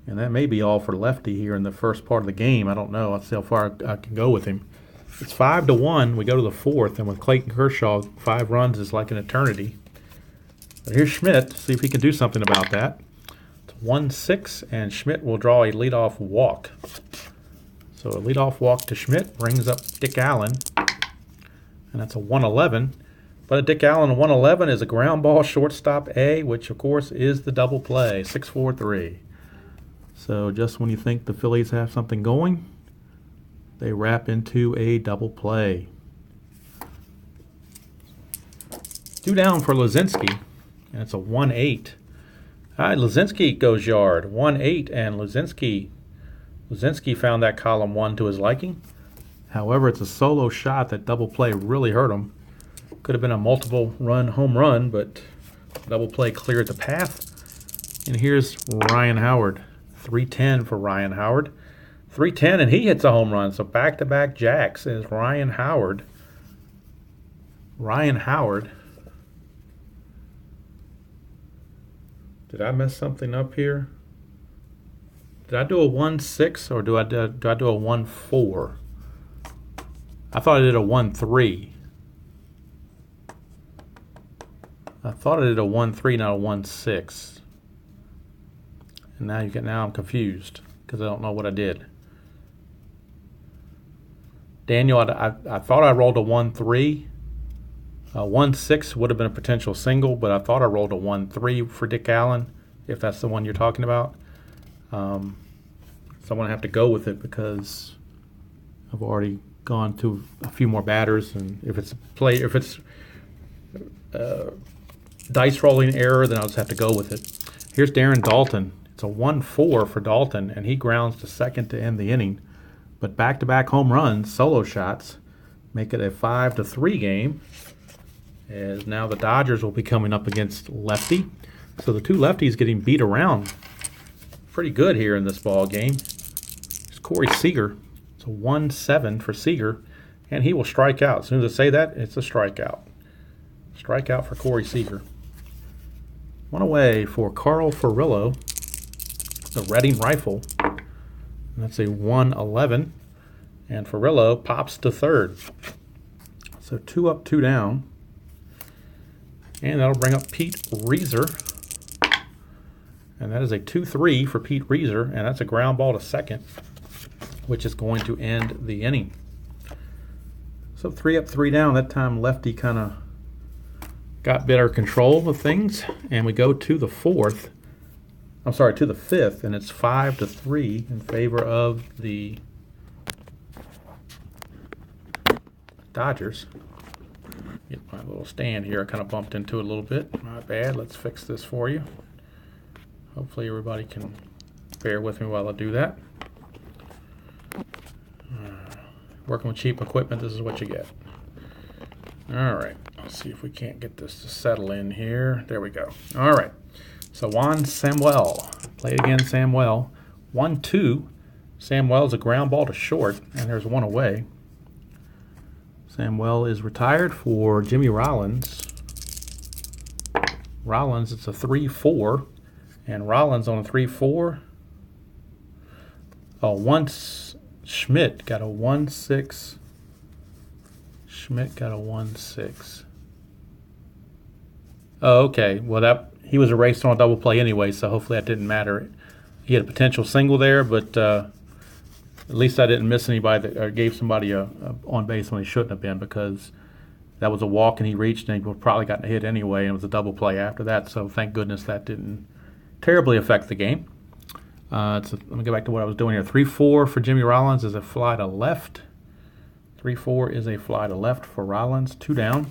And that may be all for Lefty here in the first part of the game. I don't know. I'll see how far I can go with him. It's 5-1. We go to the fourth, and with Clayton Kershaw, 5 runs is like an eternity. But here's Schmidt. See if he can do something about that. It's 1-6, and Schmidt will draw a leadoff walk. So a leadoff walk to Schmidt brings up Dick Allen, and that's a 1-11. But a Dick Allen 1-11 is a ground ball shortstop A, which of course is the double play, 6-4-3. So just when you think the Phillies have something going, they wrap into a double play. 2 down for Lazinski, and it's a 1-8. All right, Lazinski goes yard, 1-8, and Lazinski found that column 1 to his liking. However, it's a solo shot. That double play really hurt him. Could have been a multiple run home run, but double play cleared the path. And here's Ryan Howard. 3-10 for Ryan Howard. 3-10, and he hits a home run. So back-to-back jacks is Ryan Howard. Ryan Howard. Did I mess something up here? Did I do a 1-6 or do I do a 1-4? I thought I did a 1-3. I thought I did a 1-3, not a 1-6. And now I'm confused because I don't know what I did. Daniel, I thought I rolled a 1-3. 1-6 would have been a potential single, but I thought I rolled a 1-3 for Dick Allen, if that's the one you're talking about. So I'm going to have to go with it because I've already gone to a few more batters, and if it's dice rolling error, then I'll just have to go with it. Here's Darren Dalton. It's a 1-4 for Dalton, and he grounds to second to end the inning. But back-to-back home runs, solo shots, make it a 5-3 game. As now the Dodgers will be coming up against lefty. So the two lefties getting beat around pretty good here in this ball game. It's Corey Seager. It's a 1-7 for Seager, and he will strike out. As soon as I say that, it's a strikeout. Strikeout for Corey Seager. One away for Carl Furillo, the Reading Rifle. That's a 1-11. And Ferrillo pops to third. So 2 up, 2 down. And that'll bring up Pete Reeser. And that is a 2-3 for Pete Reeser. And that's a ground ball to second, which is going to end the inning. So 3 up, 3 down. That time lefty kind of got better control of things. And we go to the fourth. I'm sorry, to the fifth. And it's 5-3 in favor of the Dodgers. Get my little stand here. I kind of bumped into it a little bit. My bad. Let's fix this for you. Hopefully everybody can bear with me while I do that. Working with cheap equipment, this is what you get. All right. Let's see if we can't get this to settle in here. There we go. All right. So Juan Samuel. Play it again, Samuel. 1-2. Samuel's a ground ball to short, and there's one away. Samuel is retired for Jimmy Rollins. Rollins, it's a 3-4. And Rollins on a 3-4. Oh, once Schmidt got a 1-6. Schmidt got a 1-6. Oh, okay. Well, he was erased on a double play anyway, so hopefully that didn't matter. He had a potential single there, but at least I didn't miss anybody that gave somebody a on base when he shouldn't have been, because that was a walk and he reached and he would probably gotten a hit anyway, and it was a double play after that. So thank goodness that didn't terribly affect the game. Let me go back to what I was doing here. 3-4 for Jimmy Rollins is a fly to left. 3-4 is a fly to left for Rollins. 2 down.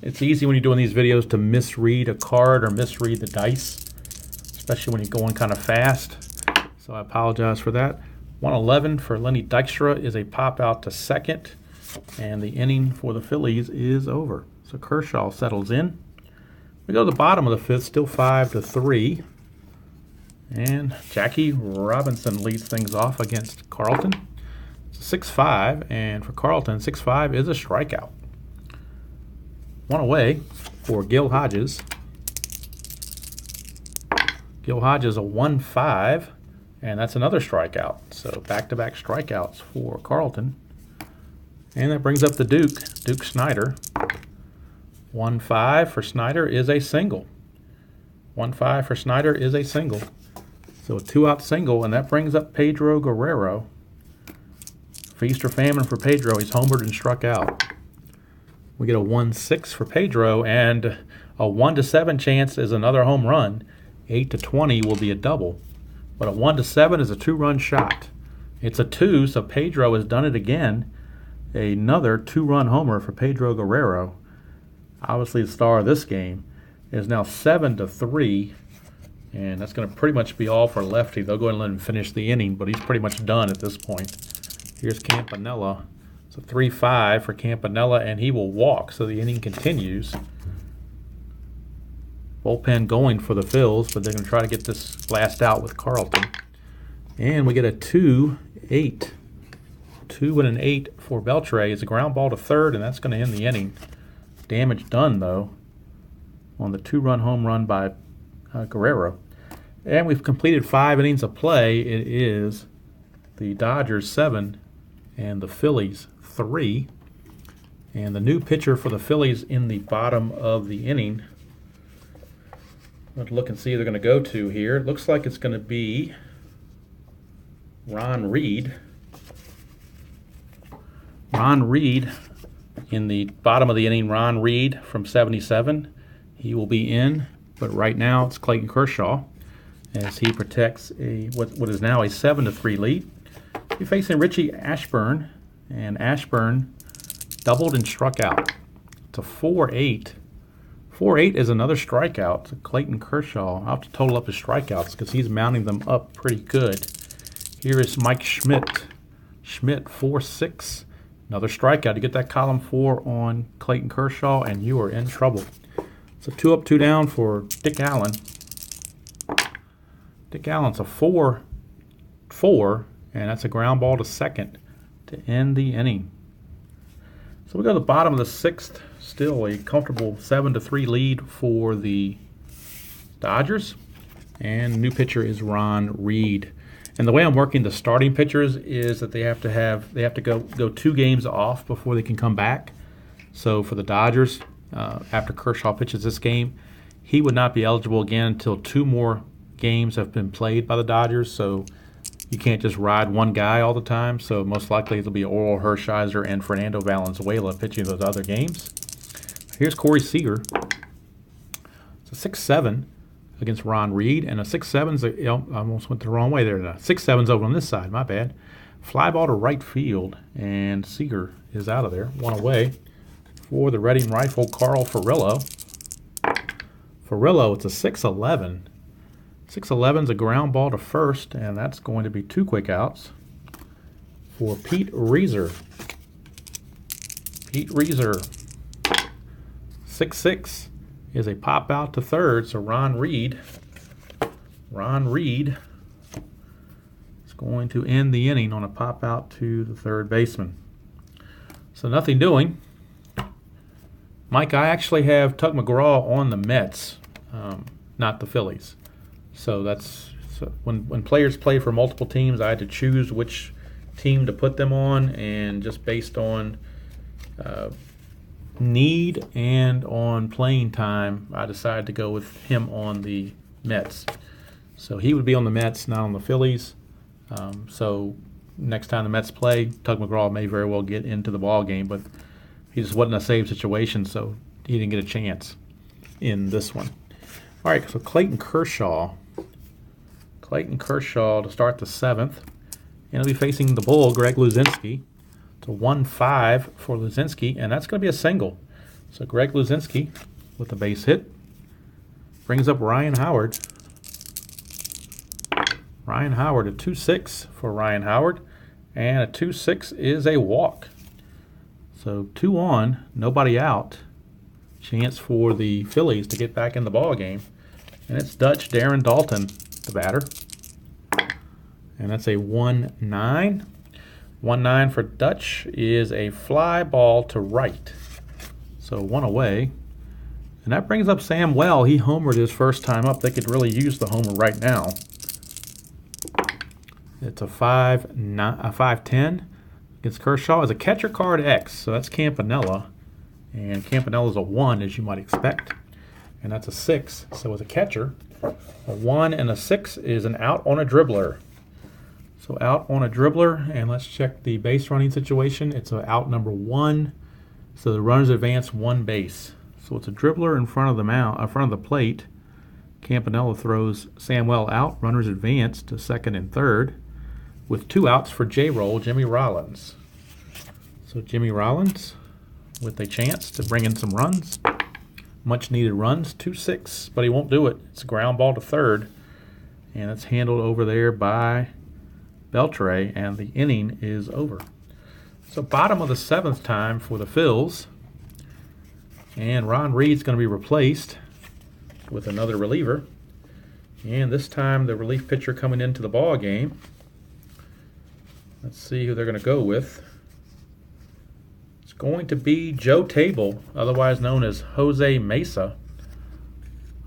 It's easy when you're doing these videos to misread a card or misread the dice, especially when you're going kind of fast. So I apologize for that. 1-11 for Lenny Dykstra is a pop out to second, and the inning for the Phillies is over. So Kershaw settles in. We go to the bottom of the fifth, still 5-3, and Jackie Robinson leads things off against Carlton. It's a 6-5, and for Carlton, 6-5 is a strikeout. One away for Gil Hodges. Gil Hodges a 1-5. And that's another strikeout. So back-to-back strikeouts for Carlton. And that brings up the Duke Snyder. 1-5 for Snyder is a single. 1-5 for Snyder is a single. So a 2-out single, and that brings up Pedro Guerrero. Feast or famine for Pedro. He's homered and struck out. We get a 1-6 for Pedro, and a 1-7 chance is another home run. 8-20 will be a double. But a 1-7 is a 2-run shot. It's a 2, so Pedro has done it again. Another 2-run homer for Pedro Guerrero. Obviously the star of this game is now 7-3. And that's going to pretty much be all for lefty. They'll go ahead and let him finish the inning, but he's pretty much done at this point. Here's Campanella. It's a 3-5 for Campanella, and he will walk, so the inning continues. Bullpen going for the Phils, but they're going to try to get this last out with Carlton. And we get a 2-8. 2-8 for Beltre. It's a ground ball to third, and that's going to end the inning. Damage done, though, on the 2-run home run by Guerrero. And we've completed 5 innings of play. It is the Dodgers 7 and the Phillies 3. And the new pitcher for the Phillies in the bottom of the inning, let's look and see who they're going to go to here. It looks like it's going to be Ron Reed. Ron Reed in the bottom of the inning. Ron Reed from 77. He will be in, but right now it's Clayton Kershaw as he protects what is now a 7-3 lead. He's facing Richie Ashburn, and Ashburn doubled and struck out. It's a 4-8. 4-8 is another strikeout. So Clayton Kershaw, I'll have to total up his strikeouts because he's mounting them up pretty good. Here is Mike Schmidt. Schmidt, 4-6. Another strikeout. You get that column 4 on Clayton Kershaw, and you are in trouble. So 2 up, 2 down for Dick Allen. Dick Allen's a 4-4, and that's a ground ball to second to end the inning. So we go to the bottom of the sixth. Still a comfortable 7-3 lead for the Dodgers. And new pitcher is Ron Reed. And the way I'm working the starting pitchers is that they have to go 2 games off before they can come back. So for the Dodgers, after Kershaw pitches this game, he would not be eligible again until 2 more games have been played by the Dodgers. So you can't just ride one guy all the time. So most likely it'll be Oral Hershiser and Fernando Valenzuela pitching those other games. Here's Corey Seager. It's a 6-7 against Ron Reed, and a 6-7's I almost went the wrong way there. 6-7's over on this side, my bad. Fly ball to right field, and Seager is out of there. 1 away for the Reading Rifle, Carl Furillo. Furillo, it's a 6-11. 6-11's a ground ball to first, and that's going to be 2 quick outs for Pete Reeser. Pete Reeser, 6-6 is a pop out to third, so Ron Reed is going to end the inning on a pop out to the third baseman. So nothing doing. Mike, I actually have Tug McGraw on the Mets, not the Phillies. So when players play for multiple teams, I had to choose which team to put them on, and just based on need and on playing time, I decided to go with him on the Mets. So he would be on the Mets, not on the Phillies. So next time the Mets play, Tug McGraw may very well get into the ball game, but he just wasn't a save situation, so he didn't get a chance in this one. All right, so Clayton Kershaw to start the 7th. And he'll be facing the Bull, Greg Luzinski. It's a 1-5 for Luzinski, and that's going to be a single. So Greg Luzinski with a base hit brings up Ryan Howard. Ryan Howard, a 2-6 for Ryan Howard, and a 2-6 is a walk. So 2 on, nobody out. Chance for the Phillies to get back in the ball game, and it's Dutch Darren Dalton, the batter. And that's a 1-9. 1-9 for Dutch is a fly ball to right. So 1 away. And that brings up Sam Well. He homered his first time up. They could really use the homer right now. It's a 5-10 against Kershaw. As a catcher card X, so that's Campanella. And Campanella's a 1, as you might expect. And that's a 6. So as a catcher, a 1 and a 6 is an out on a dribbler. So out on a dribbler, and let's check the base running situation. It's a out number 1, so the runners advance 1 base. So it's a dribbler in front of the plate. Campanella throws Samwell out. Runners advance to second and third, with 2 outs for J-Roll, Jimmy Rollins. So Jimmy Rollins with a chance to bring in some runs, much needed runs. 2-6, but he won't do it. It's a ground ball to third, and it's handled over there by Beltre, and the inning is over. So bottom of the 7th time for the Phils, and Ron Reed's going to be replaced with another reliever, and this time the relief pitcher coming into the ball game. Let's see who they're going to go with. It's going to be Joe Table, otherwise known as Jose Mesa.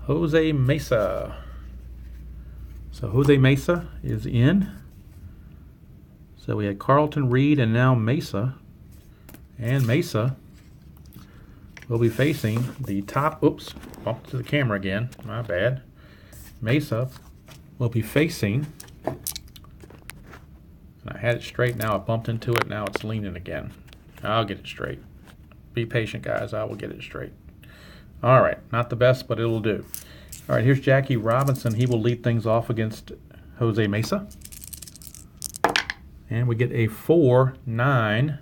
Jose Mesa. So Jose Mesa is in. So we had Carlton, Reed, and now Mesa. And Mesa will be facing the top, bumped to the camera again, my bad. Mesa will be facing, and I had it straight, now I bumped into it, now it's leaning again. I'll get it straight. Be patient, guys, I will get it straight. All right, not the best, but it'll do. All right, here's Jackie Robinson. He will lead things off against Jose Mesa. And we get a 4-9.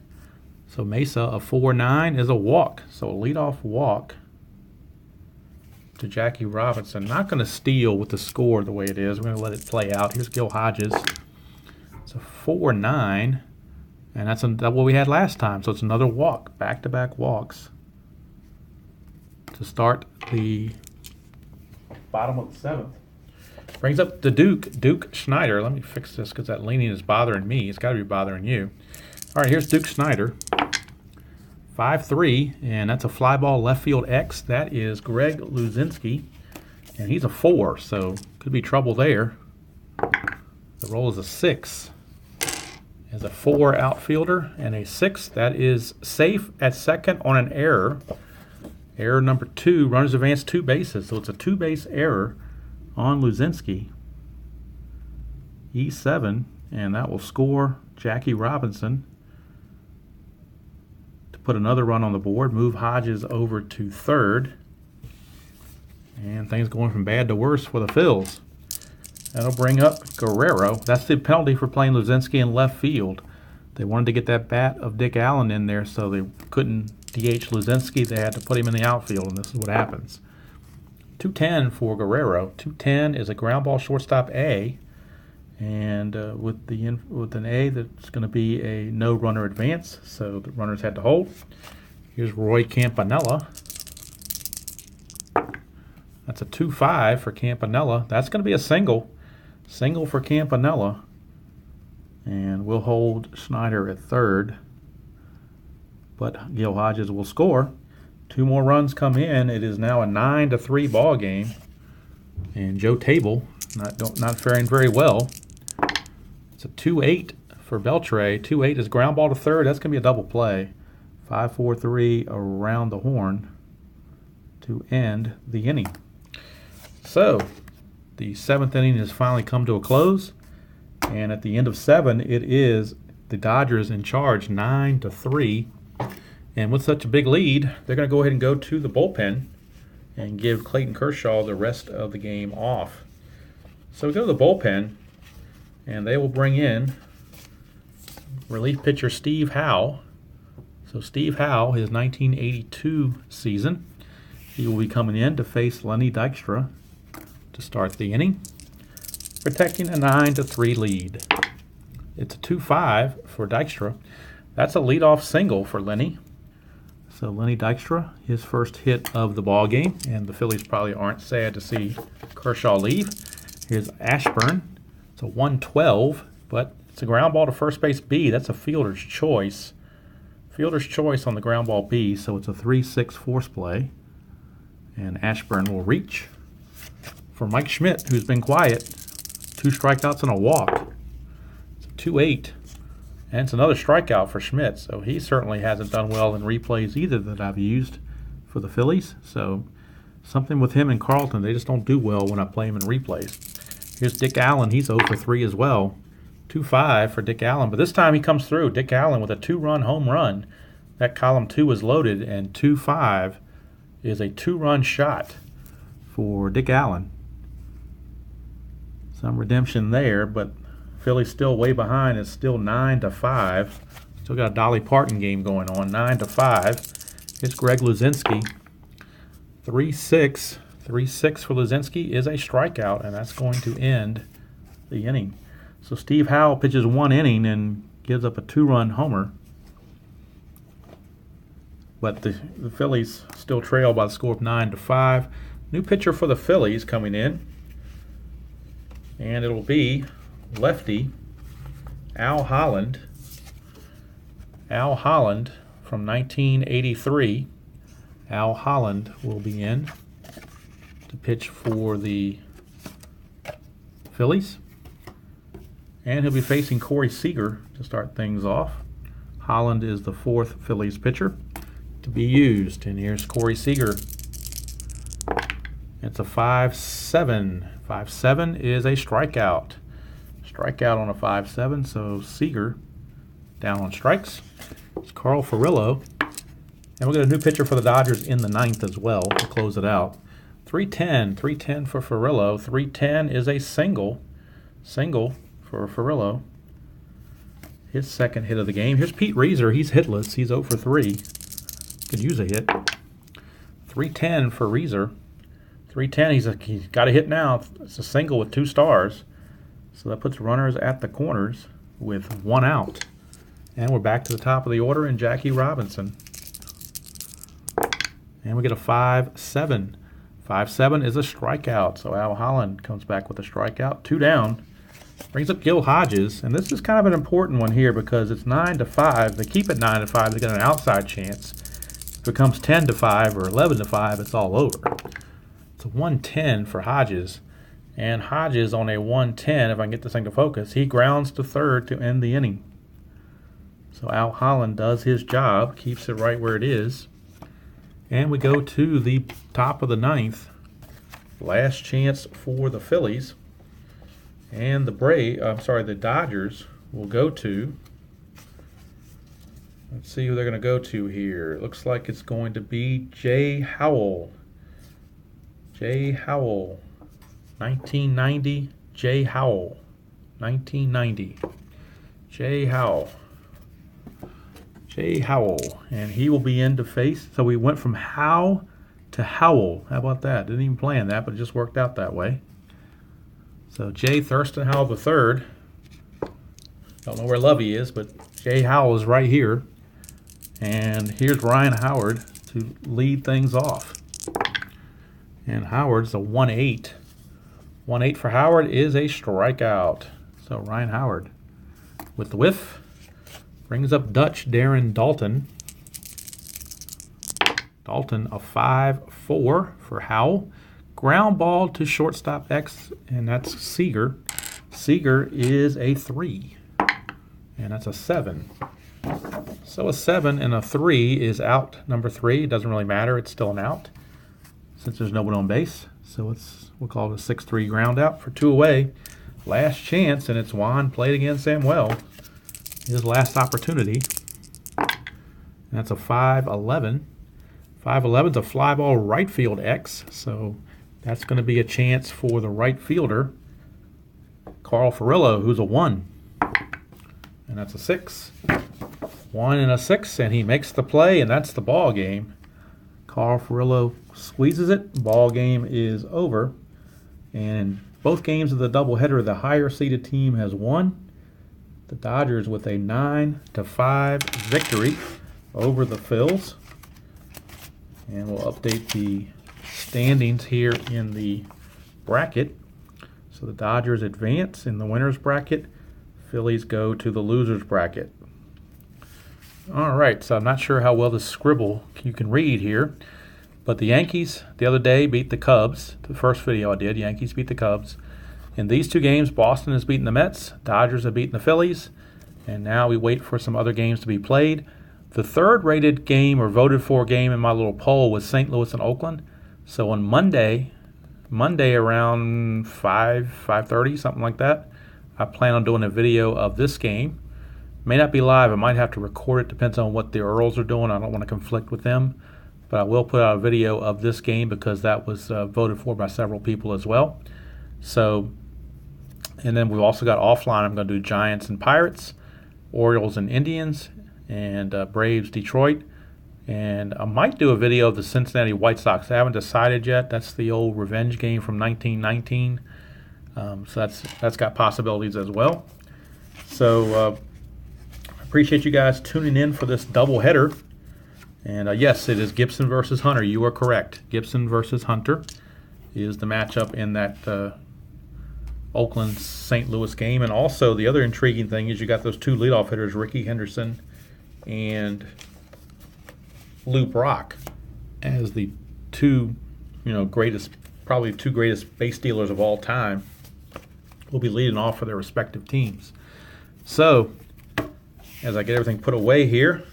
So Mesa, a 4-9 is a walk. So a leadoff walk to Jackie Robinson. Not going to steal with the score the way it is. We're going to let it play out. Here's Gil Hodges. It's a 4-9. And that's what we had last time. So it's another walk. Back-to-back walks to start the bottom of the 7th. Brings up the Duke Schneider. Let me fix this because that leaning is bothering me. It's got to be bothering you. All right, here's Duke Schneider. 5-3, and that's a fly ball left field X. That is Greg Luzinski, and he's a 4, so could be trouble there. The role is a 6. As a 4 outfielder and a 6, that is safe at second on an error. Error number 2, runners advance 2 bases. So it's a 2-base error on Luzinski. E7, and that will score Jackie Robinson to put another run on the board, move Hodges over to third. And things going from bad to worse for the Phils. That'll bring up Guerrero. That's the penalty for playing Luzinski in left field. They wanted to get that bat of Dick Allen in there, so they couldn't DH Luzinski. They had to put him in the outfield, and this is what happens. 2-10 for Guerrero. 2-10 is a ground ball shortstop A, and with an A, that's going to be a no runner advance, so the runners had to hold. Here's Roy Campanella. That's a 2-5 for Campanella. That's going to be a single. Single for Campanella. And we'll hold Schneider at third. But Gil Hodges will score. 2 more runs come in. It is now a 9-3 ball game. And Joe Table not faring very well. It's a 2-8 for Beltre. 2-8 is ground ball to third. That's going to be a double play. 5-4-3 around the horn to end the inning. So, the 7th inning has finally come to a close, and at the end of 7, it is the Dodgers in charge, 9-3. And with such a big lead, they're going to go ahead and go to the bullpen and give Clayton Kershaw the rest of the game off. So we go to the bullpen, and they will bring in relief pitcher Steve Howe. So Steve Howe, his 1982 season, he will be coming in to face Lenny Dykstra to start the inning, protecting a 9-3 lead. It's a 2-5 for Dykstra. That's a leadoff single for Lenny. So Lenny Dykstra, his first hit of the ball game, and the Phillies probably aren't sad to see Kershaw leave. Here's Ashburn. It's a 1-12, but it's a ground ball to first base B. That's a fielder's choice. Fielder's choice on the ground ball B, so it's a 3-6 force play. And Ashburn will reach for Mike Schmidt, who's been quiet. 2 strikeouts and a walk. It's a 2-8. And it's another strikeout for Schmidt, so he certainly hasn't done well in replays either that I've used for the Phillies. So something with him and Carlton, they just don't do well when I play him in replays. Here's Dick Allen. He's 0 for 3 as well. 2-5 for Dick Allen, but this time he comes through. Dick Allen with a 2-run home run. That column 2 is loaded, and 2-5 is a 2-run shot for Dick Allen. Some redemption there, but Philly's still way behind. It's still 9-5. Still got a Dolly Parton game going on. 9-5. It's Greg Luzinski. 3-6. 3-6 for Luzinski is a strikeout, and that's going to end the inning. So Steve Howe pitches 1 inning and gives up a 2-run homer. But the Phillies still trail by the score of 9-5. New pitcher for the Phillies coming in. And it'll be lefty Al Holland. Al Holland from 1983. Al Holland will be in to pitch for the Phillies. And he'll be facing Corey Seager to start things off. Holland is the 4th Phillies pitcher to be used. And here's Corey Seager. It's a 5-7. 5-7 is a strikeout. Strikeout on a 5-7, so Seager down on strikes. It's Carl Furillo. And we'll get a new pitcher for the Dodgers in the 9th as well to close it out. 3-10. 3-10 for Furillo. 3-10 is a single. Single for Furillo. His second hit of the game. Here's Pete Reiser. He's hitless. He's 0 for 3. Could use a hit. 3-10 for Reiser. 3-10. He's got a hit now. It's a single with 2 stars. So that puts runners at the corners with 1 out. And we're back to the top of the order in Jackie Robinson. And we get a 5-7. 5-7 is a strikeout. So Al Holland comes back with a strikeout. 2 down. Brings up Gil Hodges. And this is kind of an important one here because it's 9-5. They keep it 9-5. They got an outside chance. If it becomes 10-5 or 11-5, it's all over. It's a 1-10 for Hodges. And Hodges on a 110, if I can get this thing to focus, he grounds to third to end the inning. So Al Holland does his job, keeps it right where it is. And we go to the top of the ninth. Last chance for the Phillies. And the Dodgers will go to, let's see who they're going to go to here. It looks like it's going to be Jay Howell. Jay Howell. 1990, Jay Howell. 1990. Jay Howell. Jay Howell. And he will be in to face. So we went from Howe to Howell. How about that? Didn't even plan that, but it just worked out that way. So Jay Thurston Howell III. Don't know where Lovey is, but Jay Howell is right here. And here's Ryan Howard to lead things off. And Howard's a 1-8. 1-8 for Howard is a strikeout. So Ryan Howard with the whiff brings up Dutch Darren Dalton. Dalton a 5-4 for Howell. Ground ball to shortstop X, and that's Seager. Seager is a 3, and that's a 7. So a 7 and a 3 is out. Number 3, it doesn't really matter. It's still an out since there's no one on base. So we'll call it a 6-3 ground out for 2 away. Last chance, and it's Juan played against Samuel. His last opportunity. And that's a 5-11. 5-11's a fly ball right field X. So that's going to be a chance for the right fielder, Carl Furillo, who's a 1. And that's a 6. 1 and a 6, and he makes the play, and that's the ball game. Carl Furillo squeezes it. Ball game is over. And both games of the doubleheader, the higher seeded team has won. The Dodgers with a 9-5 victory over the Phils. And we'll update the standings here in the bracket. So the Dodgers advance in the winner's bracket. Phillies go to the loser's bracket. All right, so I'm not sure how well the scribble you can read here, but the Yankees the other day beat the Cubs. The first video I did, Yankees beat the Cubs. In these 2 games, Boston has beaten the Mets, Dodgers have beaten the Phillies, and now we wait for some other games to be played. The third rated game or voted for game in my little poll was St. Louis and Oakland. So on Monday around 5:30, something like that, I plan on doing a video of this game. May not be live. I might have to record it. Depends on what the Earls are doing. I don't want to conflict with them. But I will put out a video of this game because that was voted for by several people as well. So, and then we've also got offline. I'm going to do Giants and Pirates, Orioles and Indians, and Braves, Detroit. And I might do a video of the Cincinnati White Sox. I haven't decided yet. That's the old revenge game from 1919. So that's got possibilities as well. So appreciate you guys tuning in for this doubleheader. And yes, it is Gibson versus Hunter. You are correct. Gibson versus Hunter is the matchup in that Oakland-St. Louis game. And also the other intriguing thing is you got those 2 leadoff hitters, Ricky Henderson and Lou Brock, as the 2 greatest, probably 2 greatest base stealers of all time, will be leading off for their respective teams. So as I get everything put away here,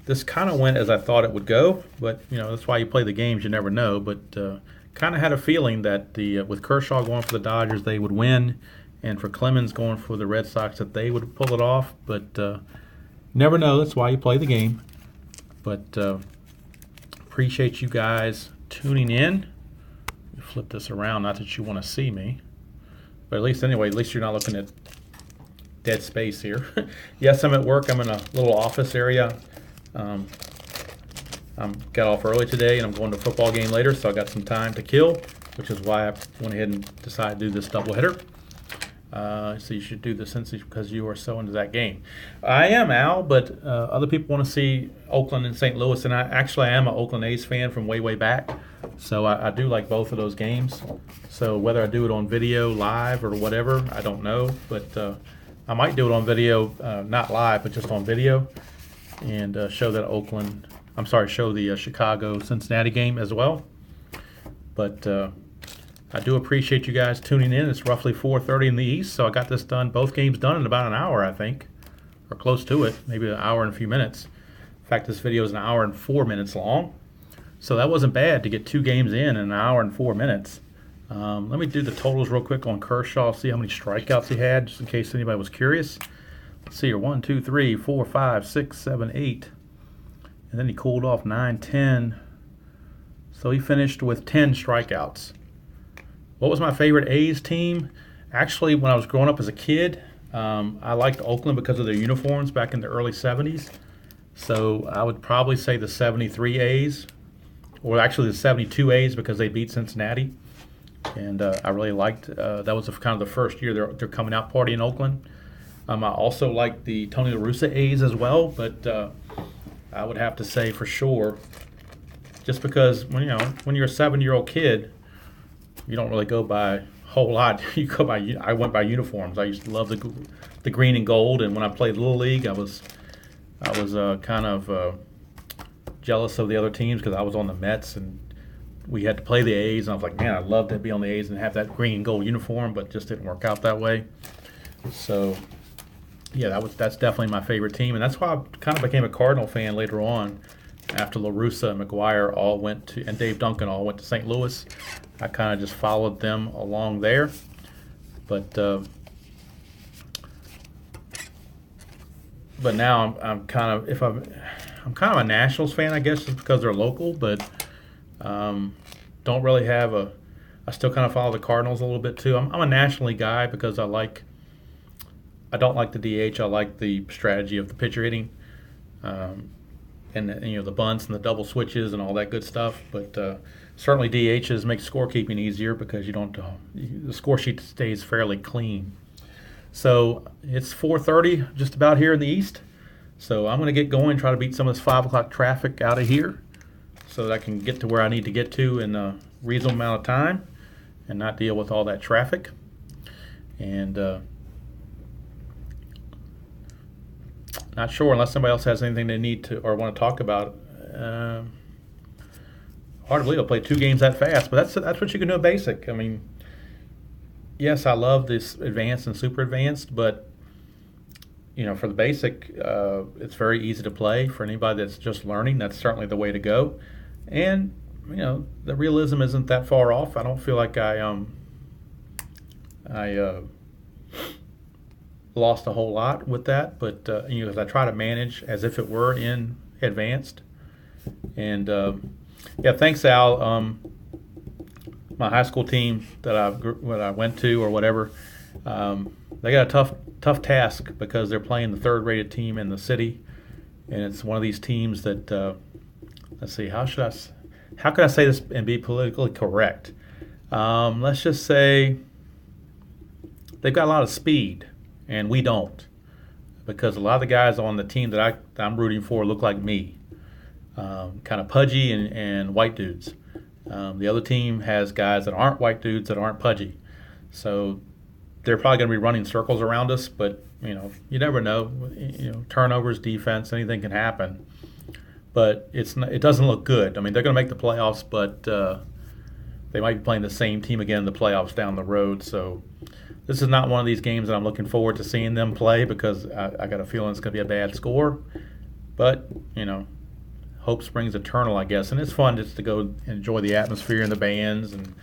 this kind of went as I thought it would go, but that's why you play the games. You never know. But kind of had a feeling that with Kershaw going for the Dodgers, they would win, and for Clemens going for the Red Sox, that they would pull it off. But never know. That's why you play the game. But appreciate you guys tuning in. Flip this around. Not that you want to see me, but at least you're not looking at dead space here. Yes, I'm at work. I'm in a little office area. I got off early today, and I'm going to a football game later, so I got some time to kill, which is why I went ahead and decided to do this doubleheader. So you should do this because you are so into that game. I am, Al, but other people want to see Oakland and St. Louis, and I am an Oakland A's fan from way back, so I do like both of those games. So whether I do it on video, live, or whatever, I don't know, but I might do it on video, not live, but just on video, and show the Chicago-Cincinnati game as well. But I do appreciate you guys tuning in. It's roughly 4:30 in the East, so I got this done, both games done in about an hour, I think, or close to it, maybe an hour and a few minutes. In fact, this video is an hour and 4 minutes long, so that wasn't bad to get 2 games in an hour and 4 minutes. Let me do the totals real quick on Kershaw, see how many strikeouts he had, just in case anybody was curious. Let's see here, 1, 2, 3, 4, 5, 6, 7, 8. And then he cooled off 9, 10. So he finished with 10 strikeouts. What was my favorite A's team? Actually, when I was growing up as a kid, I liked Oakland because of their uniforms back in the early 70s. So I would probably say the 73 A's, or actually the 72 A's because they beat Cincinnati. And I really liked, that was kind of the first year their coming out party in Oakland. I also liked the Tony La Russa A's as well, but I would have to say for sure, just because when you're a 7-year-old kid, you don't really go by a whole lot. You go by. I went by uniforms. I used to love the green and gold, and when I played Little League, I was kind of jealous of the other teams because I was on the Mets and we had to play the A's, and I was like, man, I'd love to be on the A's and have that green and gold uniform, but it just didn't work out that way. So yeah, that's definitely my favorite team, and that's why I kind of became a Cardinal fan later on. After La Russa and McGuire all went to, and Dave Duncan all went to St. Louis, I kind of just followed them along there. But now I'm kind of a Nationals fan, I guess, just because they're local. But don't really have I still kind of follow the Cardinals a little bit too. I'm a National League guy because I don't like the DH. I like the strategy of the pitcher hitting. And the bunts and the double switches and all that good stuff, but certainly DHs make scorekeeping easier because the score sheet stays fairly clean. So it's 4:30, just about here in the East. So I'm going to get going, try to beat some of this 5 o'clock traffic out of here, so that I can get to where I need to get to in a reasonable amount of time, and not deal with all that traffic. And not sure unless somebody else has anything they need to or want to talk about. Hard to believe I'll play 2 games that fast, but that's what you can do in basic. I mean, yes, I love this advanced and super advanced, but for the basic, it's very easy to play for anybody that's just learning. That's certainly the way to go, and the realism isn't that far off. I don't feel like I lost a whole lot with that, but as I try to manage as if it were in advanced. And yeah, thanks, Al. My high school team that I went to or whatever, they got a tough task because they're playing the 3rd-rated team in the city, and it's one of these teams that let's see, how can I say this and be politically correct? Let's just say they've got a lot of speed. And we don't, because a lot of the guys on the team that I'm rooting for look like me, kind of pudgy and white dudes. The other team has guys that aren't white dudes that aren't pudgy, so they're probably going to be running circles around us. But you never know. Turnovers, defense, anything can happen. But it doesn't look good. I mean, they're going to make the playoffs, but they might be playing the same team again in the playoffs down the road. So this is not one of these games that I'm looking forward to seeing them play because I got a feeling it's going to be a bad score. But, hope springs eternal, I guess. And it's fun just to go enjoy the atmosphere and the bands and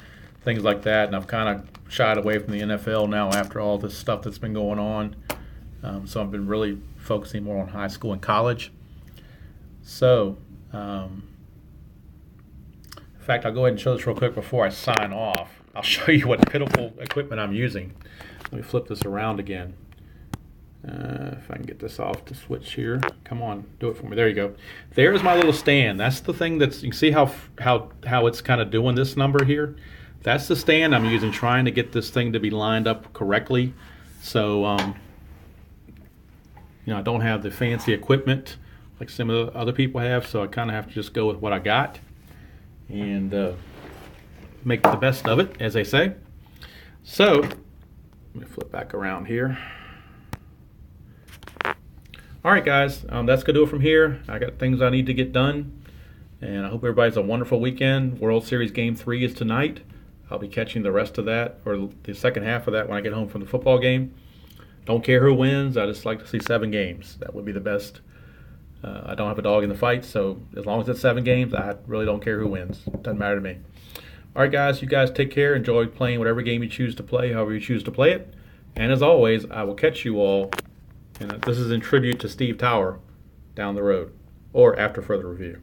things like that. And I've kind of shied away from the NFL now after all this stuff that's been going on. So I've been really focusing more on high school and college. So, in fact, I'll go ahead and show this real quick before I sign off. I'll show you what pitiful equipment I'm using. Let me flip this around again. If I can get this off the switch here. Come on, do it for me. There you go. There's my little stand. That's the thing you can see how it's kind of doing this number here. That's the stand I'm using, trying to get this thing to be lined up correctly. So, I don't have the fancy equipment like some of the other people have, so I kind of have to just go with what I got and make the best of it, as they say. So, let me flip back around here. All right, guys, that's going to do it from here. I got things I need to get done, and I hope everybody has a wonderful weekend. World Series Game 3 is tonight. I'll be catching the rest of that, or the second half of that, when I get home from the football game. Don't care who wins. I just like to see 7 games. That would be the best. I don't have a dog in the fight, so as long as it's 7 games, I really don't care who wins. Doesn't matter to me. All right, guys, you guys take care. Enjoy playing whatever game you choose to play, however you choose to play it. And as always, I will catch you all, and this is in tribute to Steve Tower, down the road, or after further review.